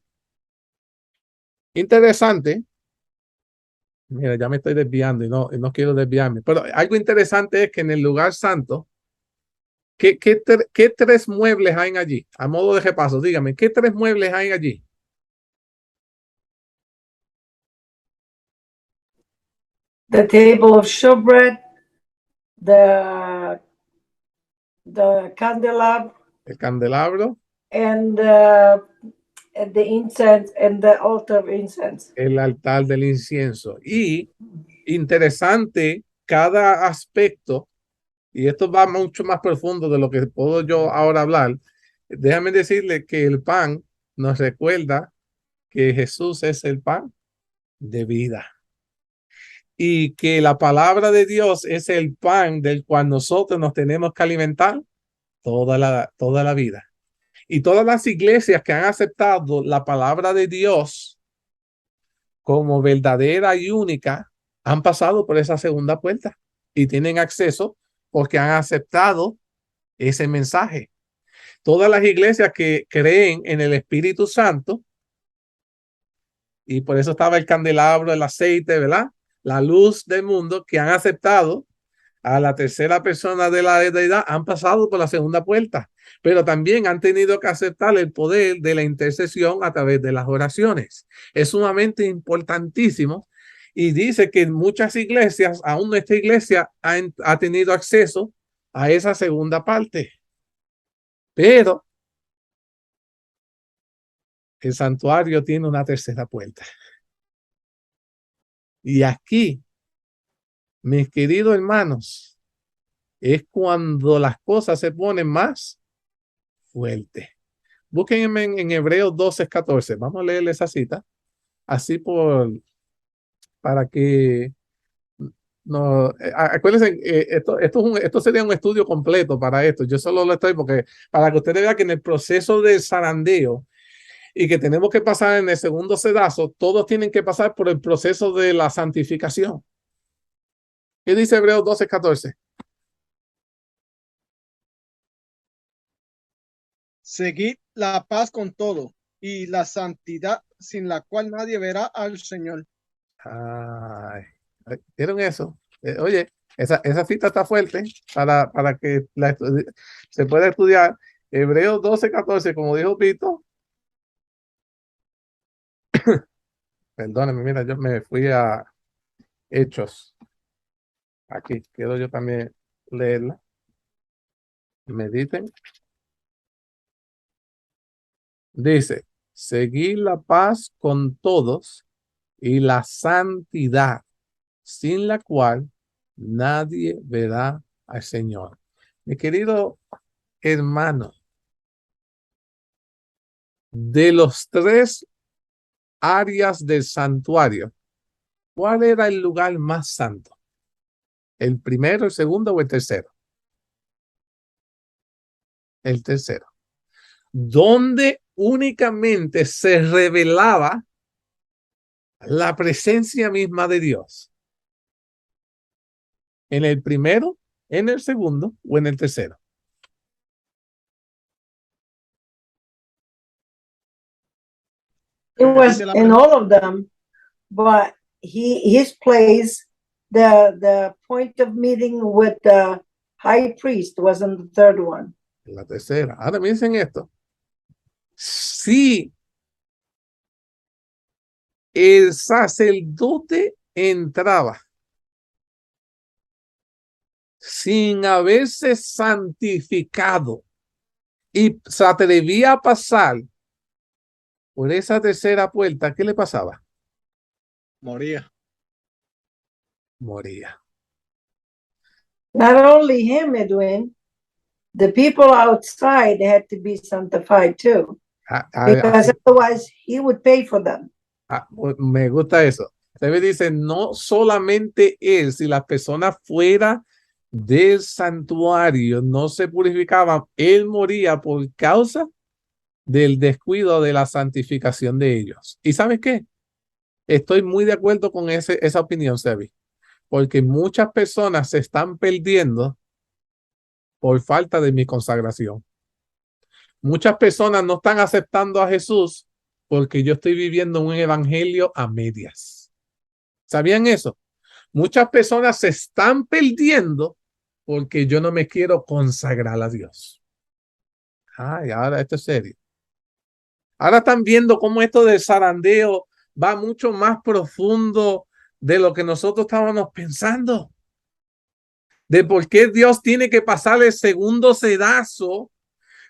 Interesante. Mira, ya me estoy desviando y no quiero desviarme. Pero algo interesante es que en el lugar santo, ¿qué tres muebles hay allí? A modo de repaso, dígame, ¿qué tres muebles hay allí? The table of showbread, the candelabra, El candelabro, and the incense, and the altar of incense. el altar del incienso. Y interesante, cada aspecto, y esto va mucho más profundo de lo que puedo yo ahora hablar. Déjame decirle que el pan nos recuerda que Jesús es el pan de vida. Y que la palabra de Dios es el pan del cual nosotros nos tenemos que alimentar toda la vida. Y todas las iglesias que han aceptado la palabra de Dios como verdadera y única han pasado por esa segunda puerta y tienen acceso porque han aceptado ese mensaje. Todas las iglesias que creen en el Espíritu Santo, y por eso estaba el candelabro, el aceite, ¿verdad? La luz del mundo, que han aceptado a la tercera persona de la deidad, han pasado por la segunda puerta, pero también han tenido que aceptar el poder de la intercesión a través de las oraciones. Es sumamente importantísimo y dice que en muchas iglesias, aún nuestra iglesia ha tenido acceso a esa segunda parte, pero el santuario tiene una tercera puerta. Y aquí, mis queridos hermanos, es cuando las cosas se ponen más fuertes. Búsquenme en Hebreos 12:14. Vamos a leer esa cita. Así para que no, acuérdense, esto sería un estudio completo para esto. Yo solo lo estoy porque para que ustedes vean que en el proceso de zarandeo y que tenemos que pasar en el segundo sedazo, todos tienen que pasar por el proceso de la santificación. ¿Qué dice Hebreos 12:14? Seguid la paz con todo y la santidad sin la cual nadie verá al Señor. Ay, ¿vieron eso? Oye, esa cita está fuerte para que se pueda estudiar. Hebreos 12:14, como dijo Pito. Perdónenme, mira, yo me fui a Hechos. Aquí, quiero yo también leerla. Mediten. Dice, seguir la paz con todos y la santidad, sin la cual nadie verá al Señor. Mi querido hermano, de los tres áreas del santuario, ¿cuál era el lugar más santo? ¿El primero, el segundo o el tercero? El tercero. Donde únicamente se revelaba la presencia misma de Dios. ¿En el primero, en el segundo o en el tercero? It was in all of them, but his place, the point of meeting with the high priest was in the third one. En la tercera. Ahora miren esto. Si el sacerdote entraba sin haberse santificado y se atrevía a pasar por esa tercera puerta, ¿qué le pasaba? Moría. Moría. Not only him, Edwin, the people outside had to be sanctified too, because otherwise he would pay for them. Me gusta eso. David dice, no solamente él, si las personas fuera del santuario no se purificaban, él moría por causa del descuido de la santificación de ellos. ¿Y sabes qué? Estoy muy de acuerdo con esa opinión, Sebi, porque muchas personas se están perdiendo por falta de mi consagración. Muchas personas no están aceptando a Jesús porque yo estoy viviendo un evangelio a medias. ¿Sabían eso? Muchas personas se están perdiendo porque yo no me quiero consagrar a Dios. Ay, ahora esto es serio. Ahora están viendo cómo esto del zarandeo va mucho más profundo de lo que nosotros estábamos pensando. De por qué Dios tiene que pasar el segundo sedazo,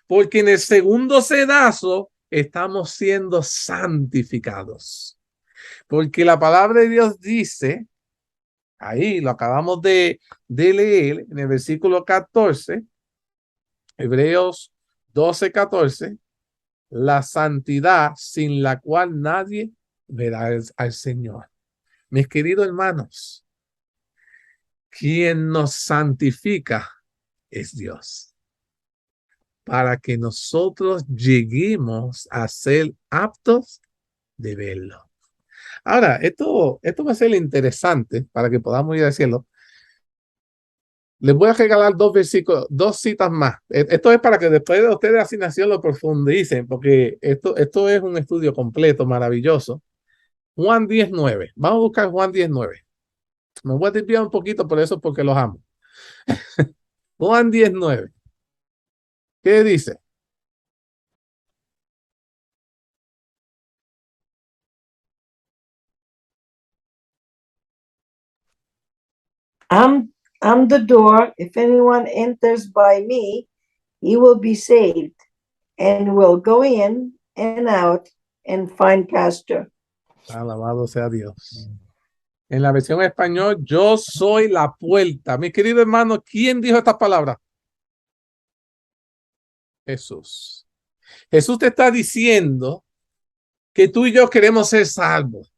porque en el segundo sedazo estamos siendo santificados. Porque la palabra de Dios dice, ahí lo acabamos de leer en el versículo 14, Hebreos 12:14, la santidad sin la cual nadie verá al Señor. Mis queridos hermanos, quien nos santifica es Dios, para que nosotros lleguemos a ser aptos de verlo. Ahora, esto va a ser interesante para que podamos ir al cielo. Les voy a regalar dos versículos, dos citas más. Esto es para que después de ustedes asignación lo profundicen, porque esto es un estudio completo, maravilloso. Juan 19. Vamos a buscar Juan 19. Me voy a desviar un poquito por eso, porque los amo. Juan 19. ¿Qué dice? I'm the door. If anyone enters by me, he will be saved and will go in and out and find pasture. Alabado sea Dios. En la versión español, yo soy la puerta. Mi querido hermano, ¿quién dijo estas palabras? Jesús. Jesús te está diciendo que tú y yo queremos ser salvos.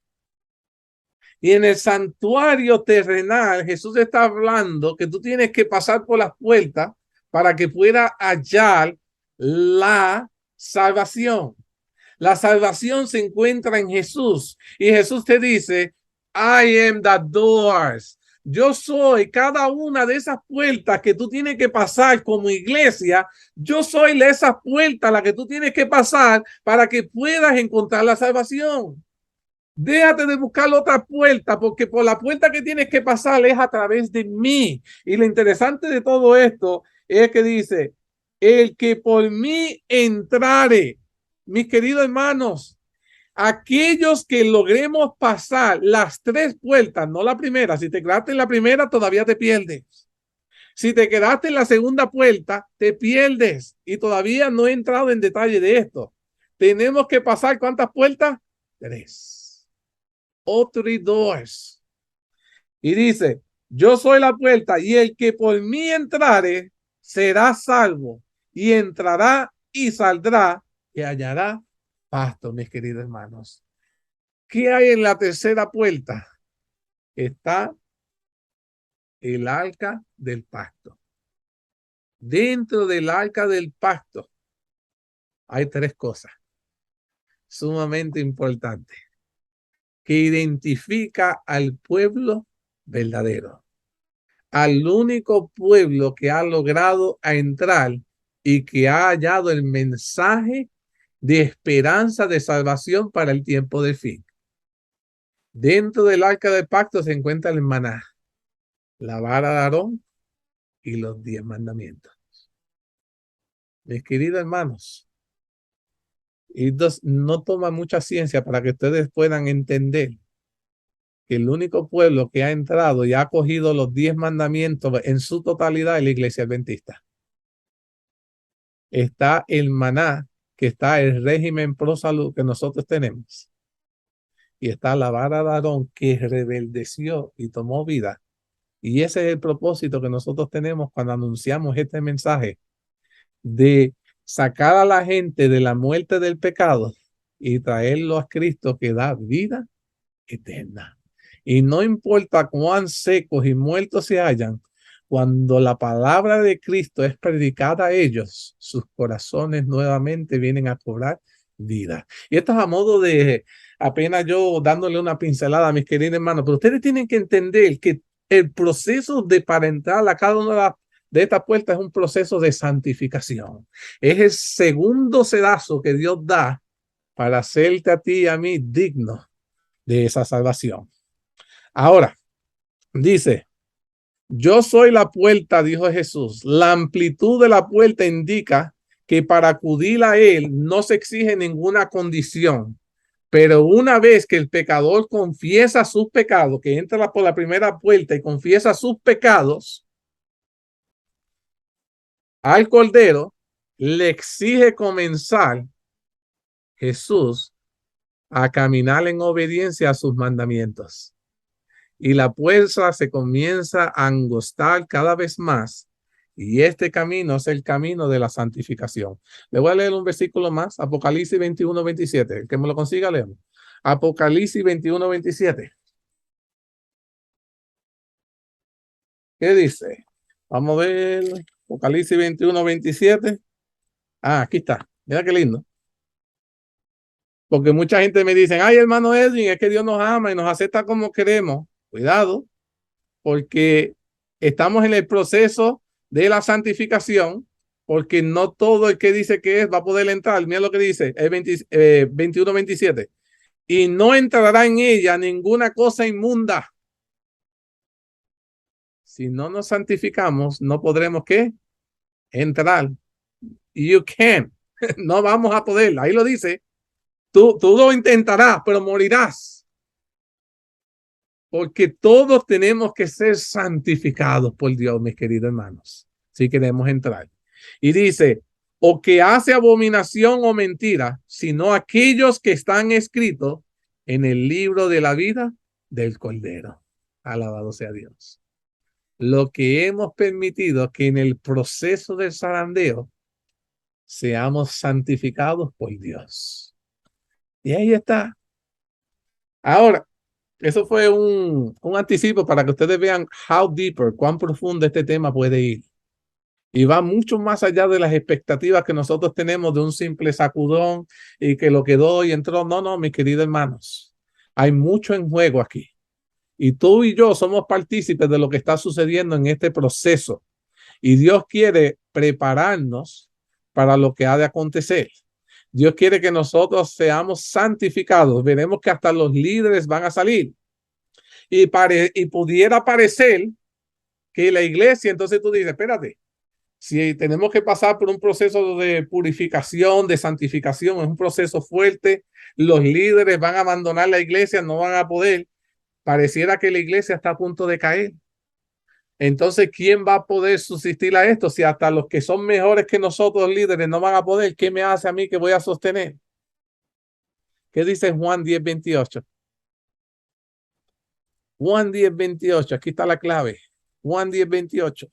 Y en el santuario terrenal, Jesús está hablando que tú tienes que pasar por las puertas para que pueda hallar la salvación. La salvación se encuentra en Jesús. Y Jesús te dice, I am the doors. Yo soy cada una de esas puertas que tú tienes que pasar como iglesia. Yo soy esas puertas las que tú tienes que pasar para que puedas encontrar la salvación. Déjate de buscar otra puerta, porque por la puerta que tienes que pasar es a través de mí. Y lo interesante de todo esto es que dice, el que por mí entrare, mis queridos hermanos, aquellos que logremos pasar las tres puertas, no la primera. Si te quedaste en la primera, todavía te pierdes. Si te quedaste en la segunda puerta, te pierdes. Y todavía no he entrado en detalle de esto. Tenemos que pasar, ¿cuántas puertas? Tres. O three doors. Y dice, yo soy la puerta, y el que por mí entrare será salvo, y entrará y saldrá y hallará pasto. Mis queridos hermanos, ¿qué hay en la tercera puerta? Está el arca del pacto. Dentro del arca del pacto hay tres cosas sumamente importantes que identifica al pueblo verdadero, al único pueblo que ha logrado entrar y que ha hallado el mensaje de esperanza de salvación para el tiempo del fin. Dentro del arca del pacto se encuentra el maná, la vara de Aarón y los 10 mandamientos. Mis queridos hermanos, Y no toma mucha ciencia para que ustedes puedan entender que el único pueblo que ha entrado y ha cogido los 10 mandamientos en su totalidad es la iglesia adventista. Está el maná, que está el régimen pro salud que nosotros tenemos. Y está la vara de Aarón, que rebeldeció y tomó vida. Y ese es el propósito que nosotros tenemos cuando anunciamos este mensaje de sacar a la gente de la muerte del pecado y traerlo a Cristo, que da vida eterna. Y no importa cuán secos y muertos se hallan, cuando la palabra de Cristo es predicada a ellos, sus corazones nuevamente vienen a cobrar vida. Y esto es a modo de apenas yo dándole una pincelada a mis queridos hermanos, pero ustedes tienen que entender que el proceso de para entrar a cada una de estas puertas es un proceso de santificación. Es el segundo sedazo que Dios da para hacerte a ti y a mí digno de esa salvación. Ahora, dice, yo soy la puerta, dijo Jesús. La amplitud de la puerta indica que para acudir a él no se exige ninguna condición. Pero una vez que el pecador confiesa sus pecados, que entra por la primera puerta y confiesa sus pecados al Cordero, le exige comenzar Jesús a caminar en obediencia a sus mandamientos. Y la puerta se comienza a angostar cada vez más. Y este camino es el camino de la santificación. Le voy a leer un versículo más, Apocalipsis 21, 27. El que me lo consiga, leemos. Apocalipsis 21, 27. ¿Qué dice? Vamos a ver. Apocalipsis 21, 27. Ah, aquí está. Mira qué lindo. Porque mucha gente me dice, ay, hermano Edwin, es que Dios nos ama y nos acepta como queremos. Cuidado, porque estamos en el proceso de la santificación, porque no todo el que dice que es va a poder entrar. Mira lo que dice, el 21, 27. Y no entrará en ella ninguna cosa inmunda. Si no nos santificamos, no podremos, ¿qué? Entrar. You can't. No vamos a poder. Ahí lo dice. Tú lo intentarás, pero morirás. Porque todos tenemos que ser santificados por Dios, mis queridos hermanos, si queremos entrar. Y dice, o que hace abominación o mentira, sino aquellos que están escritos en el libro de la vida del Cordero. Alabado sea Dios. Lo que hemos permitido que en el proceso del zarandeo seamos santificados por Dios. Y ahí está. Ahora, eso fue un anticipo para que ustedes vean how deeper, cuán profundo este tema puede ir. Y va mucho más allá de las expectativas que nosotros tenemos de un simple sacudón y que lo quedó y entró. No, no, mis queridos hermanos. Hay mucho en juego aquí. Y tú y yo somos partícipes de lo que está sucediendo en este proceso. Y Dios quiere prepararnos para lo que ha de acontecer. Dios quiere que nosotros seamos santificados. Veremos que hasta los líderes van a salir. Y pudiera parecer que la iglesia, entonces tú dices, espérate, si tenemos que pasar por un proceso de purificación, de santificación, es un proceso fuerte, los líderes van a abandonar la iglesia, no van a poder, pareciera que la iglesia está a punto de caer. Entonces, ¿quién va a poder subsistir a esto? Si hasta los que son mejores que nosotros líderes no van a poder, ¿qué me hace a mí que voy a sostener? ¿Qué dice Juan 10, 28? Juan 10, 28, aquí está la clave. Juan 10, 28.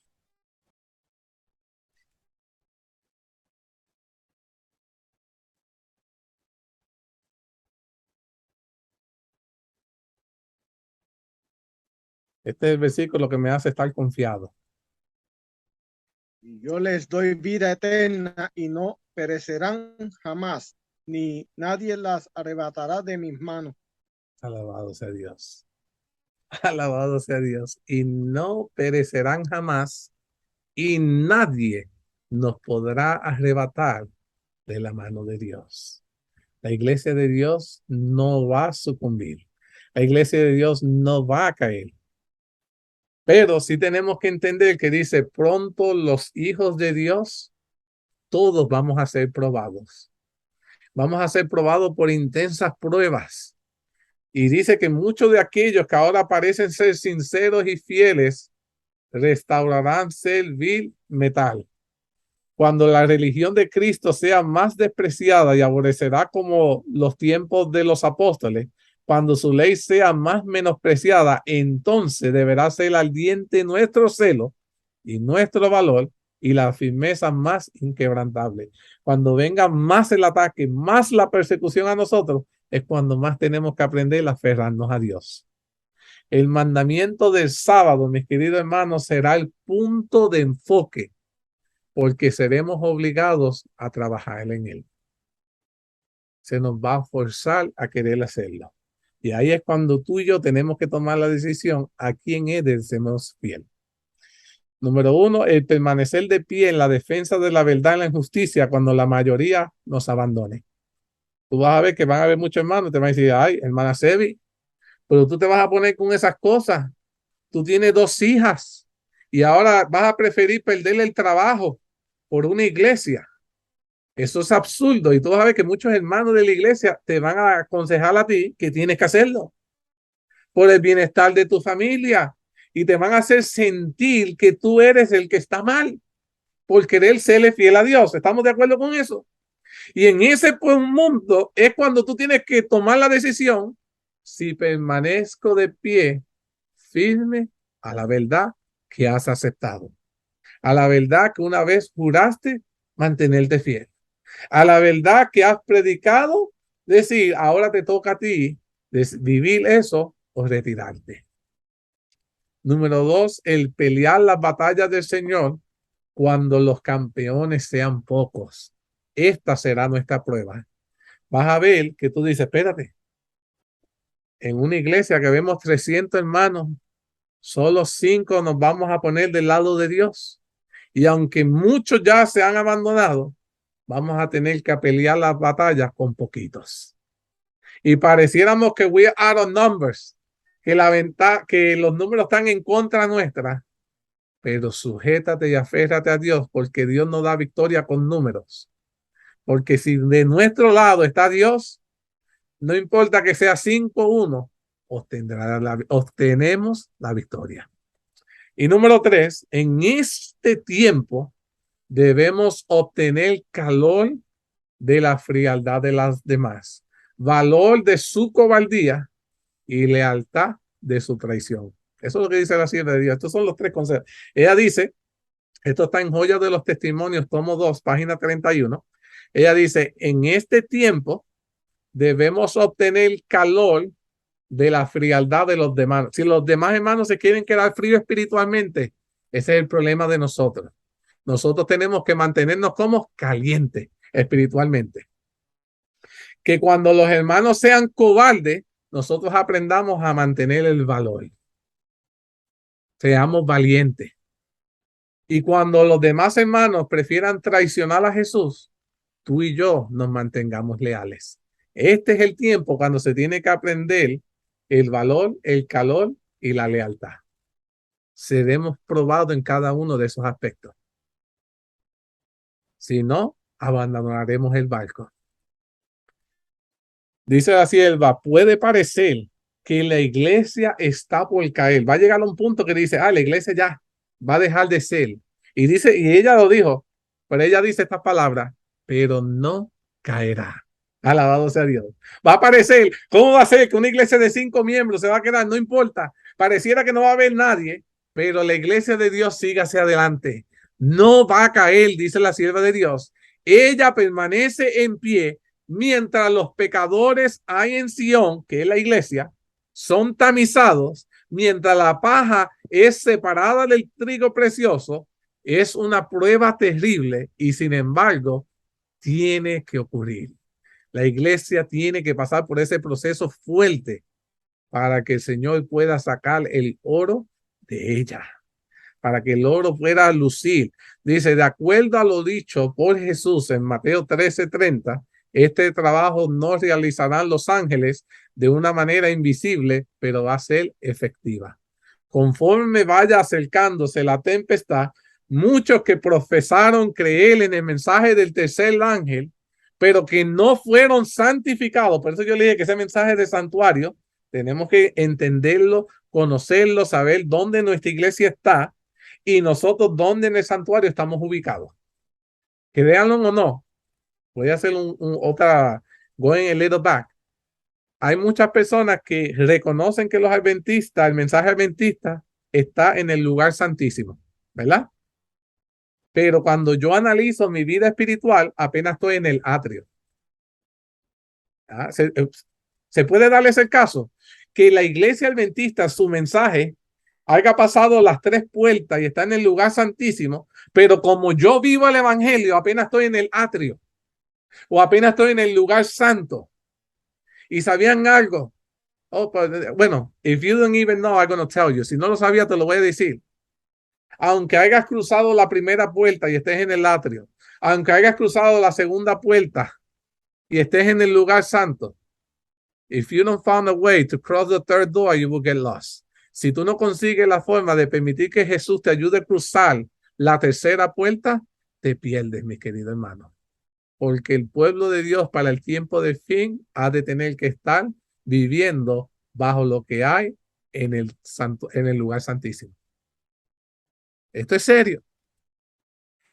Este es el versículo que me hace estar confiado. Y yo les doy vida eterna y no perecerán jamás, ni nadie las arrebatará de mis manos. Alabado sea Dios. Alabado sea Dios. Y no perecerán jamás, y nadie nos podrá arrebatar de la mano de Dios. La iglesia de Dios no va a sucumbir. La iglesia de Dios no va a caer. Pero sí tenemos que entender que dice, pronto los hijos de Dios, todos vamos a ser probados. Vamos a ser probados por intensas pruebas. Y dice que muchos de aquellos que ahora parecen ser sinceros y fieles restaurarán ser vil metal. Cuando la religión de Cristo sea más despreciada y aborrecerá como los tiempos de los apóstoles, cuando su ley sea más menospreciada, entonces deberá ser ardiente nuestro celo y nuestro valor y la firmeza más inquebrantable. Cuando venga más el ataque, más la persecución a nosotros, es cuando más tenemos que aprender a aferrarnos a Dios. El mandamiento del sábado, mis queridos hermanos, será el punto de enfoque, porque seremos obligados a trabajar en él. Se nos va a forzar a querer hacerlo. Y ahí es cuando tú y yo tenemos que tomar la decisión a quién es de sernos fiel. Número 1, el permanecer de pie en la defensa de la verdad y la injusticia cuando la mayoría nos abandone. Tú vas a ver que van a haber muchos hermanos, te van a decir, ay, hermana Sebi, pero tú te vas a poner con esas cosas. Tú tienes 2 hijas y ahora vas a preferir perderle el trabajo por una iglesia. Eso es absurdo. Y tú vas a ver que muchos hermanos de la iglesia te van a aconsejar a ti que tienes que hacerlo por el bienestar de tu familia y te van a hacer sentir que tú eres el que está mal por querer serle fiel a Dios. ¿Estamos de acuerdo con eso? Y en ese mundo es cuando tú tienes que tomar la decisión si permanezco de pie firme a la verdad que has aceptado, a la verdad que una vez juraste mantenerte fiel, a la verdad que has predicado, decir, ahora te toca a ti vivir eso o retirarte. Número 2, el pelear las batallas del Señor cuando los campeones sean pocos. Esta será nuestra prueba. Vas a ver que tú dices, espérate, en una iglesia que vemos 300 hermanos, solo 5 nos vamos a poner del lado de Dios. Y aunque muchos ya se han abandonado, vamos a tener que pelear las batallas con poquitos. Y pareciéramos que we are out of numbers, que los números están en contra nuestra, pero sujétate y aférrate a Dios, porque Dios no da victoria con números. Porque si de nuestro lado está Dios, no importa que sea 5-1, obtenemos la victoria. Y número 3, en este tiempo debemos obtener calor de la frialdad de las demás, valor de su cobardía y lealtad de su traición. Eso es lo que dice la sierva de Dios. Estos son los 3 consejos. Ella dice, esto está en Joyas de los Testimonios, tomo 2, página 31. Ella dice, en este tiempo debemos obtener calor de la frialdad de los demás. Si los demás hermanos se quieren quedar fríos espiritualmente, ese es el problema de nosotros. Nosotros tenemos que mantenernos como calientes espiritualmente. Que cuando los hermanos sean cobardes, nosotros aprendamos a mantener el valor. Seamos valientes. Y cuando los demás hermanos prefieran traicionar a Jesús, tú y yo nos mantengamos leales. Este es el tiempo cuando se tiene que aprender el valor, el calor y la lealtad. Seremos probados en cada uno de esos aspectos. Si no, abandonaremos el barco. Dice la sierva, puede parecer que la iglesia está por caer. Va a llegar a un punto que dice, la iglesia ya va a dejar de ser. Y dice, y ella lo dijo, pero ella dice estas palabras, pero no caerá. Alabado sea Dios. Va a parecer, ¿cómo va a ser que una iglesia de 5 miembros se va a quedar? No importa. Pareciera que no va a haber nadie, pero la iglesia de Dios sigue hacia adelante. No va a caer, dice la sierva de Dios. Ella permanece en pie mientras los pecadores hay en Sion, que es la iglesia, son tamizados, mientras la paja es separada del trigo precioso. Es una prueba terrible y sin embargo tiene que ocurrir. La iglesia tiene que pasar por ese proceso fuerte para que el Señor pueda sacar el oro de ella, para que el oro pueda lucir. Dice, de acuerdo a lo dicho por Jesús en Mateo 13:30, este trabajo no realizarán los ángeles de una manera invisible, pero va a ser efectiva. Conforme vaya acercándose la tempestad, muchos que profesaron creer en el mensaje del tercer ángel pero que no fueron santificados. Por eso yo le dije que ese mensaje de santuario tenemos que entenderlo, conocerlo, saber dónde nuestra iglesia está y nosotros dónde en el santuario estamos ubicados. Créanlo o no, voy a hacer otra, going a little back. Hay muchas personas que reconocen que los adventistas, el mensaje adventista está en el lugar santísimo, ¿verdad? Pero cuando yo analizo mi vida espiritual, apenas estoy en el atrio. ¿Se puede darle ese caso? Que la iglesia adventista, su mensaje, haya pasado las 3 puertas y está en el lugar santísimo, pero como yo vivo el evangelio, apenas estoy en el atrio o apenas estoy en el lugar santo. ¿Y sabían algo? Oh, pues, bueno, if you don't even know, I'm going to tell you. Si no lo sabía, te lo voy a decir. Aunque hayas cruzado la primera puerta y estés en el atrio, aunque hayas cruzado la segunda puerta y estés en el lugar santo, if you don't find a way to cross the third door, you will get lost. Si tú no consigues la forma de permitir que Jesús te ayude a cruzar la tercera puerta, te pierdes, mi querido hermano. Porque el pueblo de Dios para el tiempo de fin ha de tener que estar viviendo bajo lo que hay en el lugar santísimo. Esto es serio.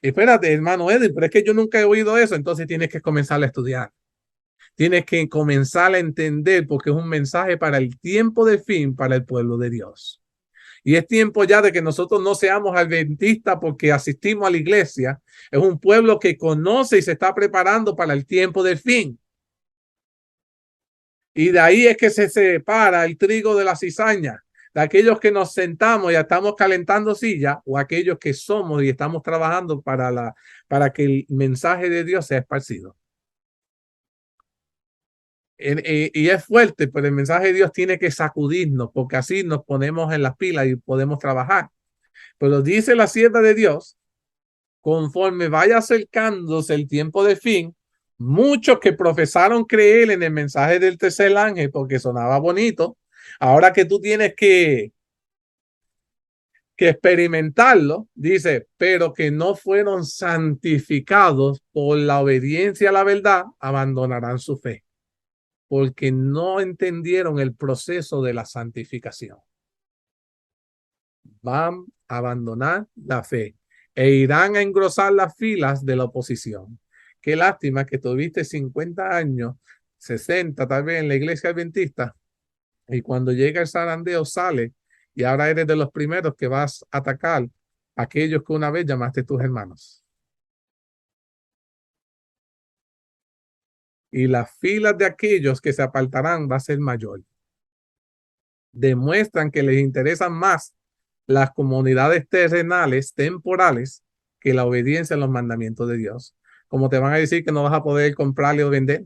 Espérate, hermano Edwin, pero es que yo nunca he oído eso. Entonces tienes que comenzar a estudiar. Tienes que comenzar a entender porque es un mensaje para el tiempo de fin para el pueblo de Dios. Y es tiempo ya de que nosotros no seamos adventistas porque asistimos a la iglesia. Es un pueblo que conoce y se está preparando para el tiempo del fin. Y de ahí es que se separa el trigo de la cizaña. De aquellos que nos sentamos y estamos calentando silla o aquellos que somos y estamos trabajando para que el mensaje de Dios sea esparcido. Y es fuerte, pero el mensaje de Dios tiene que sacudirnos porque así nos ponemos en las pilas y podemos trabajar. Pero dice la sierva de Dios, conforme vaya acercándose el tiempo de fin, muchos que profesaron creer en el mensaje del tercer ángel porque sonaba bonito, ahora que tú tienes que experimentarlo, dice, pero que no fueron santificados por la obediencia a la verdad, abandonarán su fe, porque no entendieron el proceso de la santificación. Van a abandonar la fe e irán a engrosar las filas de la oposición. Qué lástima que tuviste 50 años, 60 tal vez en la iglesia adventista, y cuando llega el zarandeo sale y ahora eres de los primeros que vas a atacar a aquellos que una vez llamaste tus hermanos. Y las filas de aquellos que se apartarán va a ser mayor. Demuestran que les interesan más las comunidades terrenales, temporales, que la obediencia a los mandamientos de Dios. Como te van a decir que no vas a poder comprarle o vender.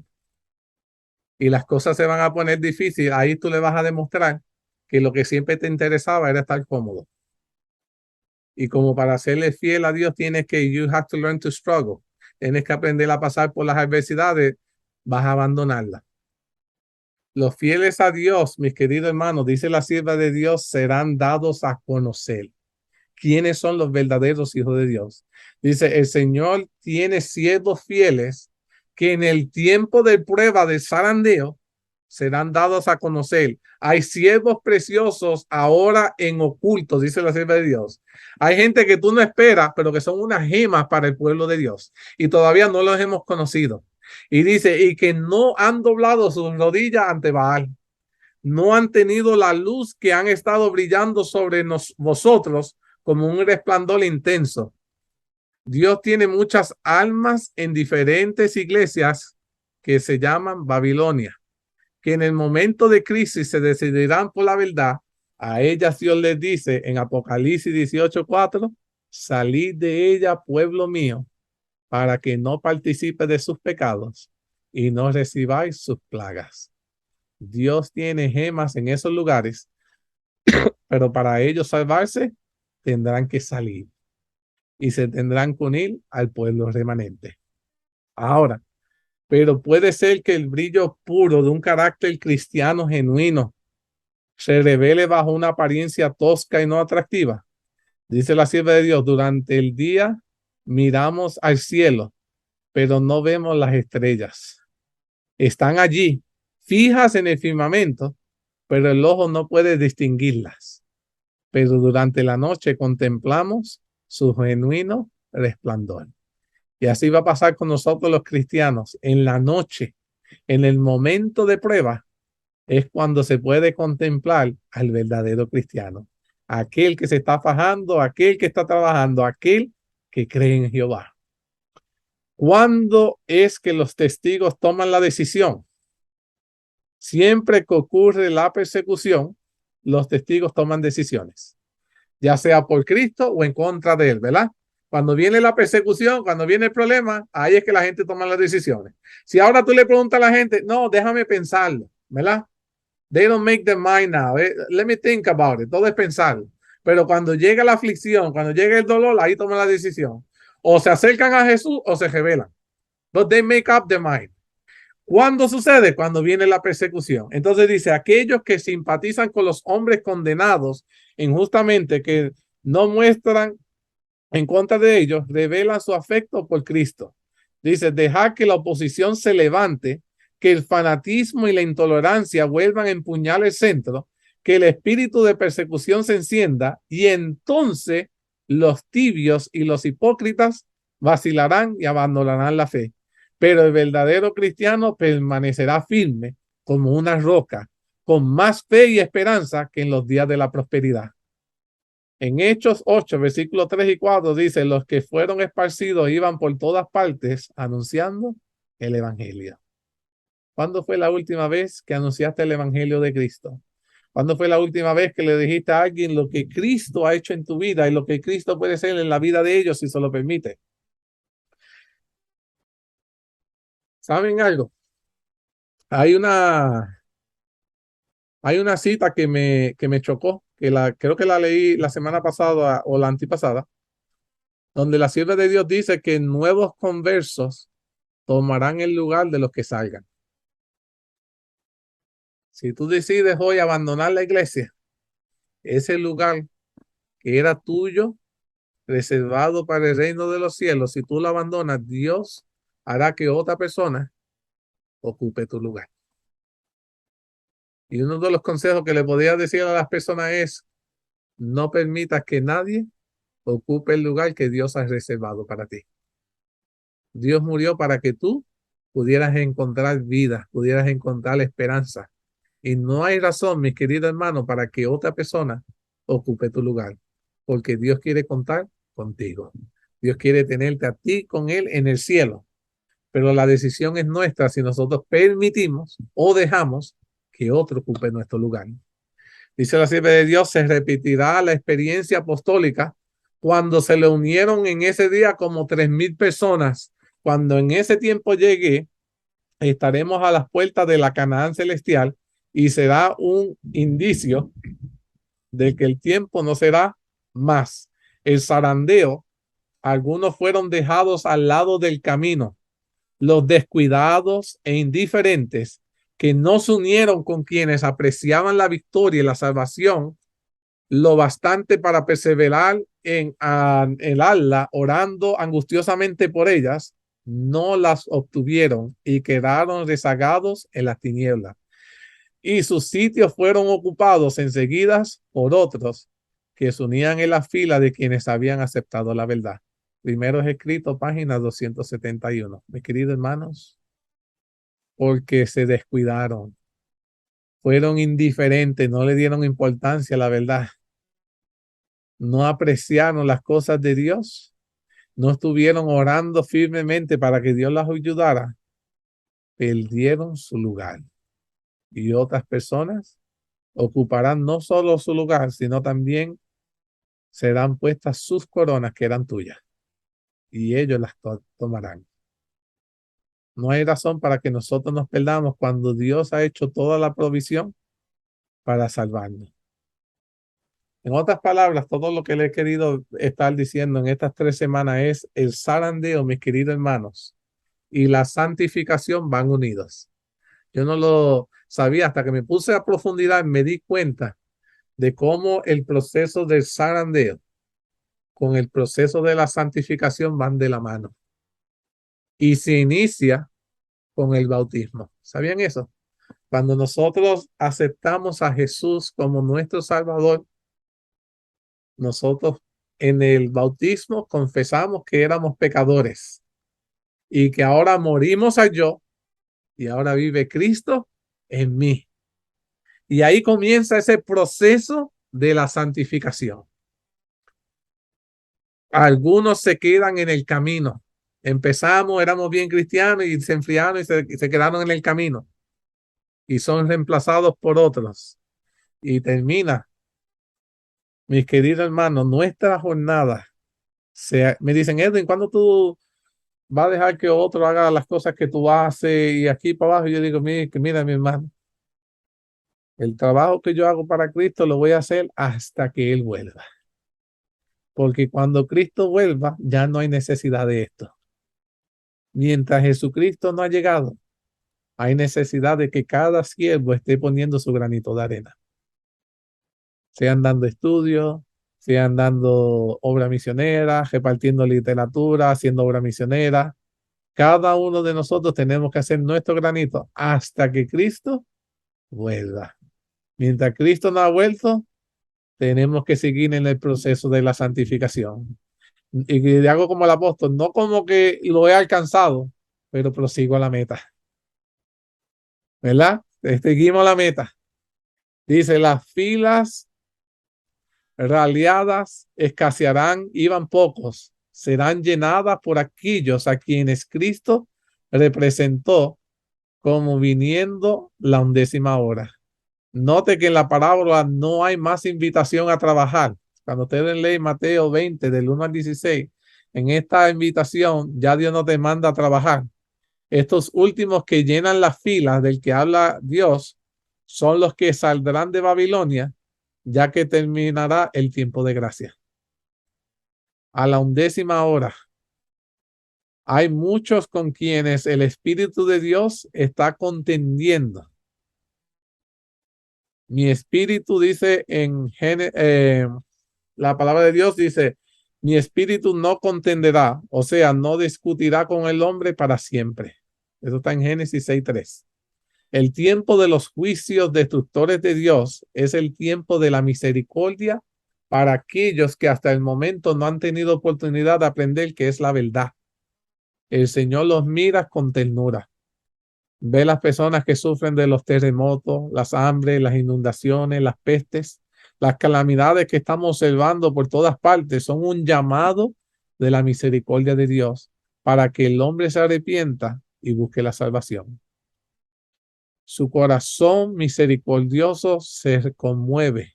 Y las cosas se van a poner difíciles. Ahí tú le vas a demostrar que lo que siempre te interesaba era estar cómodo. Y como para serle fiel a Dios tienes que, you have to learn to struggle. Tienes que aprender a pasar por las adversidades, vas a abandonarlas. Los fieles a Dios, mis queridos hermanos, dice la sierva de Dios, serán dados a conocer. ¿Quiénes son los verdaderos hijos de Dios? Dice, el Señor tiene siervos fieles que en el tiempo de prueba de zarandeo serán dados a conocer. Hay siervos preciosos ahora en oculto, dice la sierva de Dios. Hay gente que tú no esperas, pero que son unas gemas para el pueblo de Dios y todavía no los hemos conocido. Y dice, y que no han doblado sus rodillas ante Baal. No han tenido la luz que han estado brillando sobre vosotros como un resplandor intenso. Dios tiene muchas almas en diferentes iglesias que se llaman Babilonia, que en el momento de crisis se decidirán por la verdad. A ellas Dios les dice en Apocalipsis 18:4, salid de ella, pueblo mío, para que no participe de sus pecados y no recibáis sus plagas. Dios tiene gemas en esos lugares, pero para ellos salvarse tendrán que salir y se tendrán que unir al pueblo remanente. Ahora, pero puede ser que el brillo puro de un carácter cristiano genuino se revele bajo una apariencia tosca y no atractiva. Dice la sierva de Dios, durante el día miramos al cielo, pero no vemos las estrellas. Están allí, fijas en el firmamento, pero el ojo no puede distinguirlas. Pero durante la noche contemplamos su genuino resplandor. Y así va a pasar con nosotros los cristianos. En la noche, en el momento de prueba, es cuando se puede contemplar al verdadero cristiano. Aquel que se está fajando, aquel que está trabajando, aquel que cree en Jehová. ¿Cuándo es que los testigos toman la decisión? Siempre que ocurre la persecución, los testigos toman decisiones, ya sea por Cristo o en contra de él, ¿verdad? Cuando viene la persecución, cuando viene el problema, ahí es que la gente toma las decisiones. Si ahora tú le preguntas a la gente, no, déjame pensarlo, ¿verdad? They don't make their mind now. Let me think about it. Todo es pensarlo. Pero cuando llega la aflicción, cuando llega el dolor, ahí toman la decisión. O se acercan a Jesús o se rebelan. But they make up their mind. ¿Cuándo sucede? Cuando viene la persecución. Entonces dice, aquellos que simpatizan con los hombres condenados injustamente, que no muestran en contra de ellos, revelan su afecto por Cristo. Dice, dejar que la oposición se levante, que el fanatismo y la intolerancia vuelvan a empuñar el centro, que el espíritu de persecución se encienda, y entonces los tibios y los hipócritas vacilarán y abandonarán la fe. Pero el verdadero cristiano permanecerá firme como una roca, con más fe y esperanza que en los días de la prosperidad. En Hechos 8, versículos 3 y 4 dice, los que fueron esparcidos iban por todas partes anunciando el evangelio. ¿Cuándo fue la última vez que anunciaste el evangelio de Cristo? ¿Cuándo fue la última vez que le dijiste a alguien lo que Cristo ha hecho en tu vida y lo que Cristo puede hacer en la vida de ellos si se lo permite? ¿Saben algo? Hay una cita que me chocó, creo que la leí la semana pasada o la antipasada, donde la sierva de Dios dice que nuevos conversos tomarán el lugar de los que salgan. Si tú decides hoy abandonar la iglesia, ese lugar que era tuyo, reservado para el reino de los cielos, si tú lo abandonas, Dios hará que otra persona ocupe tu lugar. Y uno de los consejos que le podría decir a las personas es, no permitas que nadie ocupe el lugar que Dios ha reservado para ti. Dios murió para que tú pudieras encontrar vida, pudieras encontrar esperanza. Y no hay razón, mis queridos hermanos, para que otra persona ocupe tu lugar, porque Dios quiere contar contigo. Dios quiere tenerte a ti con Él en el cielo, pero la decisión es nuestra si nosotros permitimos o dejamos que otro ocupe nuestro lugar. Dice la sierva de Dios, se repetirá la experiencia apostólica cuando se le unieron en ese día como 3,000 personas. Cuando en ese tiempo llegue, estaremos a las puertas de la Canaán celestial y será un indicio de que el tiempo no será más. El zarandeo, algunos fueron dejados al lado del camino. Los descuidados e indiferentes que no se unieron con quienes apreciaban la victoria y la salvación lo bastante para perseverar en el Allah, orando angustiosamente por ellas, no las obtuvieron y quedaron rezagados en las tinieblas. Y sus sitios fueron ocupados enseguida por otros que se unían en la fila de quienes habían aceptado la verdad. Primeros escritos, página 271. Mis queridos hermanos, porque se descuidaron, fueron indiferentes, no le dieron importancia a la verdad, no apreciaron las cosas de Dios, no estuvieron orando firmemente para que Dios las ayudara, perdieron su lugar. Y otras personas ocuparán no solo su lugar, sino también serán puestas sus coronas que eran tuyas. Y ellos las tomarán. No hay razón para que nosotros nos perdamos cuando Dios ha hecho toda la provisión para salvarnos. En otras palabras, todo lo que le he querido estar diciendo en estas 3 semanas es el zarandeo, mis queridos hermanos, y la santificación van unidos. Yo no lo sabía hasta que me puse a profundidad, me di cuenta de cómo el proceso del zarandeo con el proceso de la santificación van de la mano. y se inicia con el bautismo. ¿Sabían eso? Cuando nosotros aceptamos a Jesús como nuestro Salvador, nosotros en el bautismo confesamos que éramos pecadores y que ahora morimos a yo y ahora vive Cristo en mí. Y ahí comienza ese proceso de la santificación. Algunos se quedan en el camino. Empezamos, éramos bien cristianos y se enfriaron y se quedaron en el camino y son reemplazados por otros. Y termina, mis queridos hermanos, nuestra jornada. Me dicen, Edwin, ¿cuándo tú vas a dejar que otro haga las cosas que tú haces y aquí para abajo? Yo digo, mira, mi hermano, el trabajo que yo hago para Cristo lo voy a hacer hasta que Él vuelva. Porque cuando Cristo vuelva, ya no hay necesidad de esto. Mientras Jesucristo no ha llegado, hay necesidad de que cada siervo esté poniendo su granito de arena. Sean dando estudios, sean dando obra misionera, repartiendo literatura, haciendo obra misionera. Cada uno de nosotros tenemos que hacer nuestro granito hasta que Cristo vuelva. Mientras Cristo no ha vuelto, tenemos que seguir en el proceso de la santificación. Y hago como el apóstol, no como que lo he alcanzado, pero prosigo a la meta. ¿Verdad? Seguimos la meta. Dice, las filas raliadas escasearán, iban pocos, serán llenadas por aquellos a quienes Cristo representó como viniendo la 11ª hora. Note que en la parábola no hay más invitación a trabajar. Cuando ustedes leen Mateo 20, del 1 al 16, en esta invitación ya Dios no te manda a trabajar. Estos últimos que llenan las filas del que habla Dios son los que saldrán de Babilonia, ya que terminará el tiempo de gracia. A la 11ª hora. Hay muchos con quienes el Espíritu de Dios está contendiendo. Mi espíritu dice la palabra de Dios dice, mi espíritu no contenderá, o sea, no discutirá con el hombre para siempre. Eso está en Génesis 6:3. El tiempo de los juicios destructores de Dios es el tiempo de la misericordia para aquellos que hasta el momento no han tenido oportunidad de aprender qué es la verdad. El Señor los mira con ternura. Ve las personas que sufren de los terremotos, las hambres, las inundaciones, las pestes, las calamidades que estamos observando por todas partes. Son un llamado de la misericordia de Dios para que el hombre se arrepienta y busque la salvación. Su corazón misericordioso se conmueve.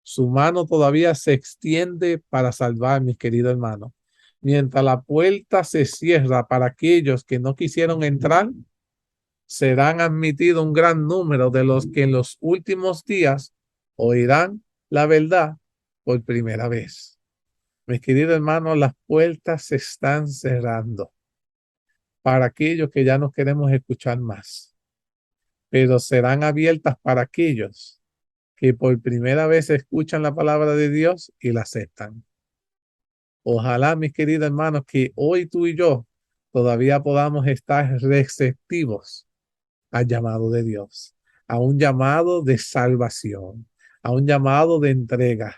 Su mano todavía se extiende para salvar, mis queridos hermanos. Mientras la puerta se cierra para aquellos que no quisieron entrar, serán admitidos un gran número de los que en los últimos días oirán la verdad por primera vez. Mis queridos hermanos, las puertas se están cerrando para aquellos que ya no queremos escuchar más, pero serán abiertas para aquellos que por primera vez escuchan la palabra de Dios y la aceptan. Ojalá, mis queridos hermanos, que hoy tú y yo todavía podamos estar receptivos al llamado de Dios, a un llamado de salvación, a un llamado de entrega.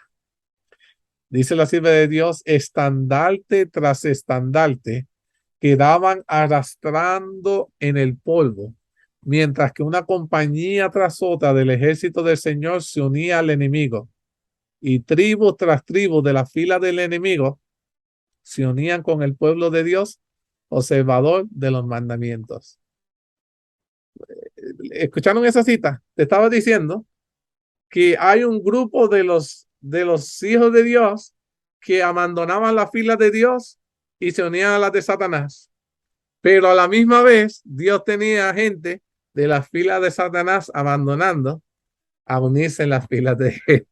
Dice la sierva de Dios, estandarte tras estandarte quedaban arrastrando en el polvo, mientras que una compañía tras otra del ejército del Señor se unía al enemigo, y tribu tras tribu de la fila del enemigo se unían con el pueblo de Dios, observador de los mandamientos. ¿Escucharon esa cita? Te estaba diciendo que hay un grupo de los hijos de Dios que abandonaban la fila de Dios y se unían a las de Satanás. Pero a la misma vez, Dios tenía gente de las filas de Satanás abandonando a unirse en las filas de él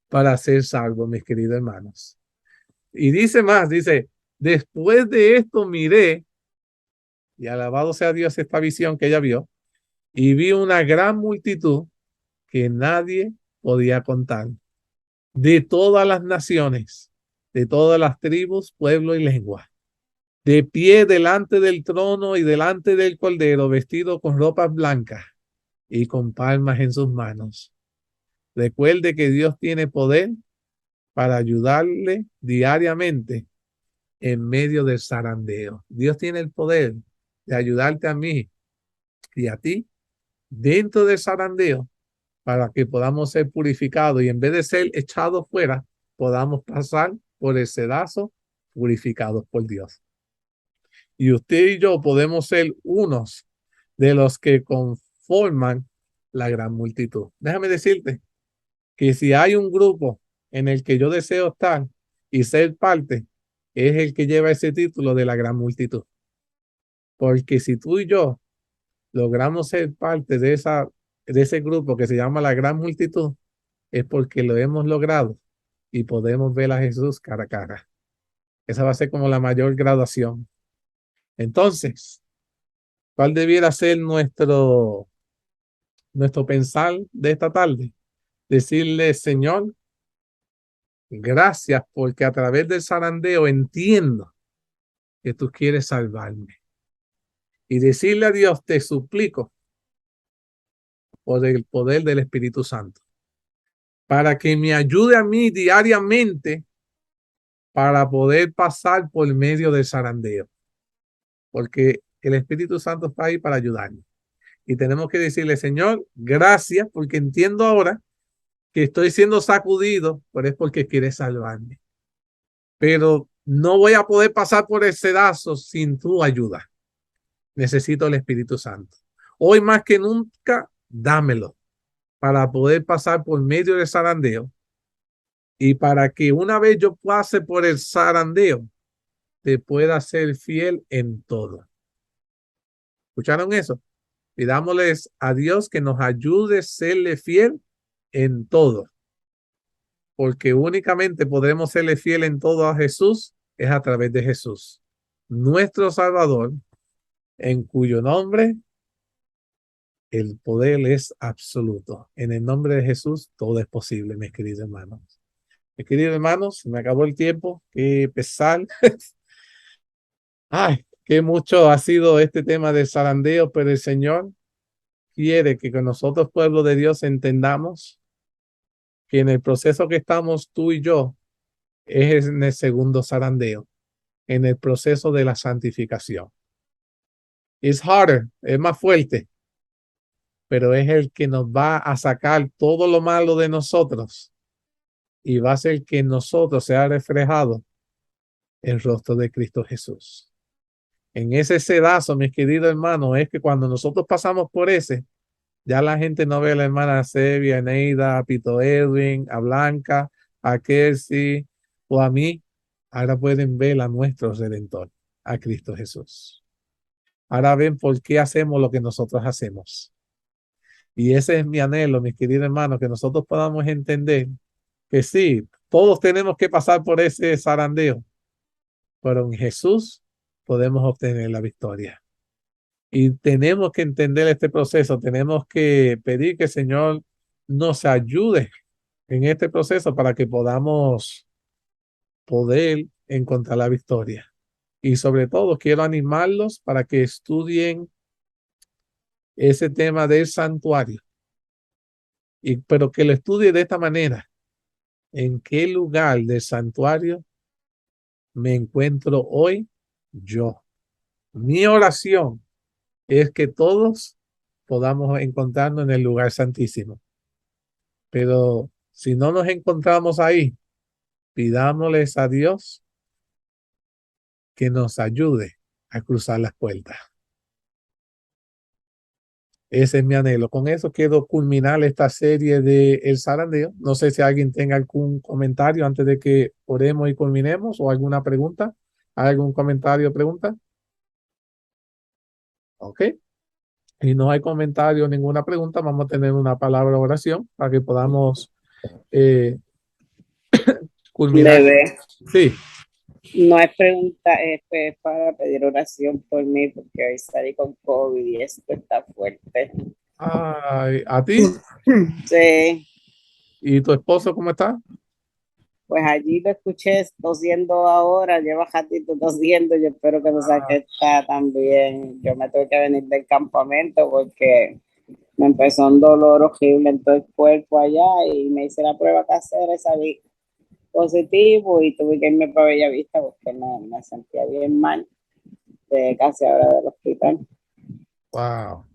para ser salvos, mis queridos hermanos. Y dice más, dice, después de esto miré, y alabado sea Dios esta visión que ella vio, y vi una gran multitud que nadie podía contar, de todas las naciones, de todas las tribus, pueblos y lenguas, de pie delante del trono y delante del Cordero, vestido con ropas blancas y con palmas en sus manos. Recuerde que Dios tiene poder para ayudarle diariamente en medio del zarandeo. Dios tiene el poder de ayudarte a mí y a ti dentro del zarandeo para que podamos ser purificados y en vez de ser echados fuera, podamos pasar por el sedazo purificados por Dios. Y usted y yo podemos ser unos de los que conforman la gran multitud. Déjame decirte que si hay un grupo en el que yo deseo estar y ser parte, es el que lleva ese título de la gran multitud. Porque si tú y yo logramos ser parte de ese grupo que se llama la gran multitud, es porque lo hemos logrado y podemos ver a Jesús cara a cara. Esa va a ser como la mayor graduación. Entonces, ¿cuál debiera ser nuestro pensar de esta tarde? Decirle, Señor, gracias porque a través del zarandeo entiendo que tú quieres salvarme. Y decirle a Dios, te suplico por el poder del Espíritu Santo, para que me ayude a mí diariamente para poder pasar por medio del zarandeo. Porque el Espíritu Santo está ahí para ayudarnos. Y tenemos que decirle, Señor, gracias porque entiendo ahora que estoy siendo sacudido, pero es porque quieres salvarme. Pero no voy a poder pasar por el sedazo sin tu ayuda. Necesito el Espíritu Santo. Hoy más que nunca, dámelo para poder pasar por medio del zarandeo y para que una vez yo pase por el zarandeo, te pueda ser fiel en todo. ¿Escucharon eso? Pidámosles a Dios que nos ayude a serle fiel en todo. Porque únicamente podremos serle fiel en todo a Jesús es a través de Jesús, nuestro Salvador, en cuyo nombre el poder es absoluto. En el nombre de Jesús todo es posible, mis queridos hermanos. Mis queridos hermanos, me acabó el tiempo. Qué pesar. Ay, qué mucho ha sido este tema del zarandeo, pero el Señor quiere que con nosotros, pueblo de Dios, entendamos que en el proceso que estamos tú y yo es en el segundo zarandeo, en el proceso de la santificación. It's harder, es más fuerte, pero es el que nos va a sacar todo lo malo de nosotros y va a hacer que en nosotros sea reflejado el rostro de Cristo Jesús. En ese sedazo, mis queridos hermanos, es que cuando nosotros pasamos por ese, ya la gente no ve a la hermana Sevia, a Neida, a Pito Edwin, a Blanca, a Kelsey o a mí. Ahora pueden ver a nuestro Redentor, a Cristo Jesús. Ahora ven por qué hacemos lo que nosotros hacemos. Y ese es mi anhelo, mis queridos hermanos, que nosotros podamos entender que sí, todos tenemos que pasar por ese zarandeo, pero en Jesús podemos obtener la victoria. Y tenemos que entender este proceso, tenemos que pedir que el Señor nos ayude en este proceso para que podamos poder encontrar la victoria. Y sobre todo quiero animarlos para que estudien ese tema del santuario, pero que lo estudie de esta manera. ¿En qué lugar del santuario me encuentro hoy yo? Mi oración es que todos podamos encontrarnos en el lugar santísimo. Pero si no nos encontramos ahí, pidámosles a Dios que nos ayude a cruzar las puertas. Ese es mi anhelo. Con eso quiero culminar esta serie de El Zarandeo. No sé si alguien tenga algún comentario antes de que oremos y culminemos o alguna pregunta. ¿Hay algún comentario o pregunta? Ok. Y no hay comentario, ninguna pregunta. Vamos a tener una palabra de oración para que podamos culminar. Bebé, Sí. no hay pregunta, es para pedir oración por mí porque hoy salí con COVID y esto está fuerte. Ay, ¿a ti? Sí, ¿Y tu esposo cómo está? Pues allí lo escuché tosiendo ahora, lleva ratito tosiendo, yo espero que no sea que está también. Yo me tuve que venir del campamento porque me empezó un dolor horrible en todo el cuerpo allá y me hice la prueba casera y salí positivo y tuve que irme para Bellavista porque me sentía bien mal de casi ahora del hospital Wow.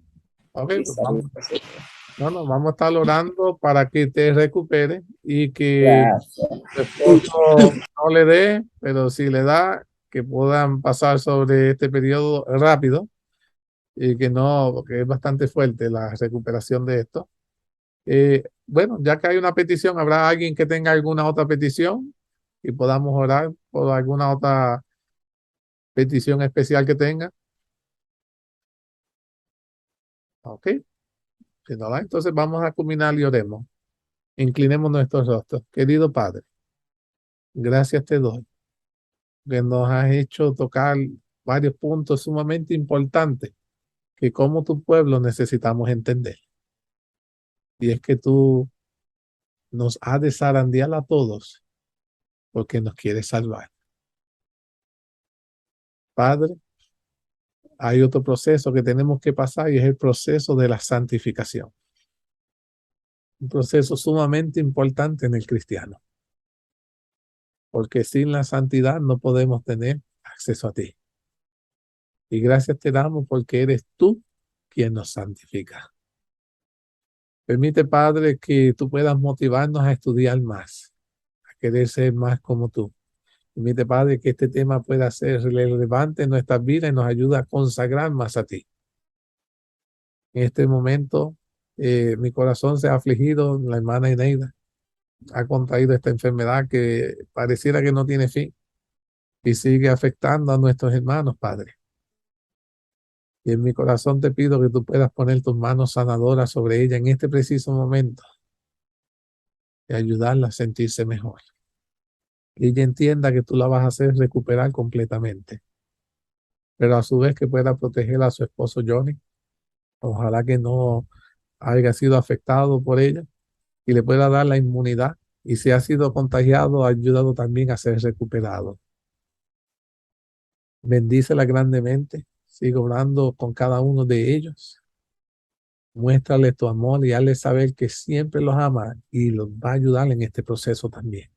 Ok, y pues salí vamos. positivo. Bueno, vamos a estar orando para que te recupere y que Gracias. tu esposo no le dé, pero si le da, que puedan pasar sobre este periodo rápido y que no, porque es bastante fuerte la recuperación de esto. Bueno, ya que hay una petición, ¿habrá alguien que tenga alguna otra petición y podamos orar por alguna otra petición especial que tenga? Ok, si no la, entonces vamos a culminar y oremos. Inclinemos nuestros rostros. Querido Padre, gracias te doy que nos has hecho tocar varios puntos sumamente importantes que como tu pueblo necesitamos entender. Y es que tú nos has de zarandear a todos porque nos quieres salvar. Padre, hay otro proceso que tenemos que pasar y es el proceso de la santificación. Un proceso sumamente importante en el cristiano. Porque sin la santidad no podemos tener acceso a ti. Y gracias te damos porque eres tú quien nos santifica. Permite, Padre, que tú puedas motivarnos a estudiar más, a querer ser más como tú. Permite, Padre, que este tema pueda ser relevante en nuestras vidas y nos ayude a consagrar más a ti. En este momento, mi corazón se ha afligido, la hermana Eneida ha contraído esta enfermedad que pareciera que no tiene fin y sigue afectando a nuestros hermanos, Padre. Y en mi corazón te pido que tú puedas poner tus manos sanadoras sobre ella en este preciso momento y ayudarla a sentirse mejor. Que ella entienda que tú la vas a hacer recuperar completamente, pero a su vez que pueda proteger a su esposo Johnny. Ojalá que no haya sido afectado por ella y le pueda dar la inmunidad. Y si ha sido contagiado, ha ayudado también a ser recuperado. Bendícela grandemente. Sigue obrando con cada uno de ellos. Muéstrale tu amor y hazle saber que siempre los ama y los va a ayudar en este proceso también.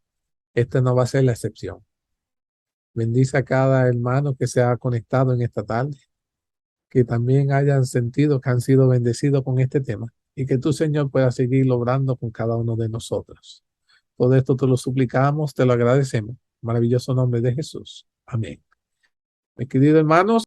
Esta no va a ser la excepción. Bendice a cada hermano que se ha conectado en esta tarde, que también hayan sentido que han sido bendecidos con este tema y que tu Señor pueda seguir obrando con cada uno de nosotros. Todo esto te lo suplicamos, te lo agradecemos. Maravilloso nombre de Jesús. Amén. Mis queridos hermanos,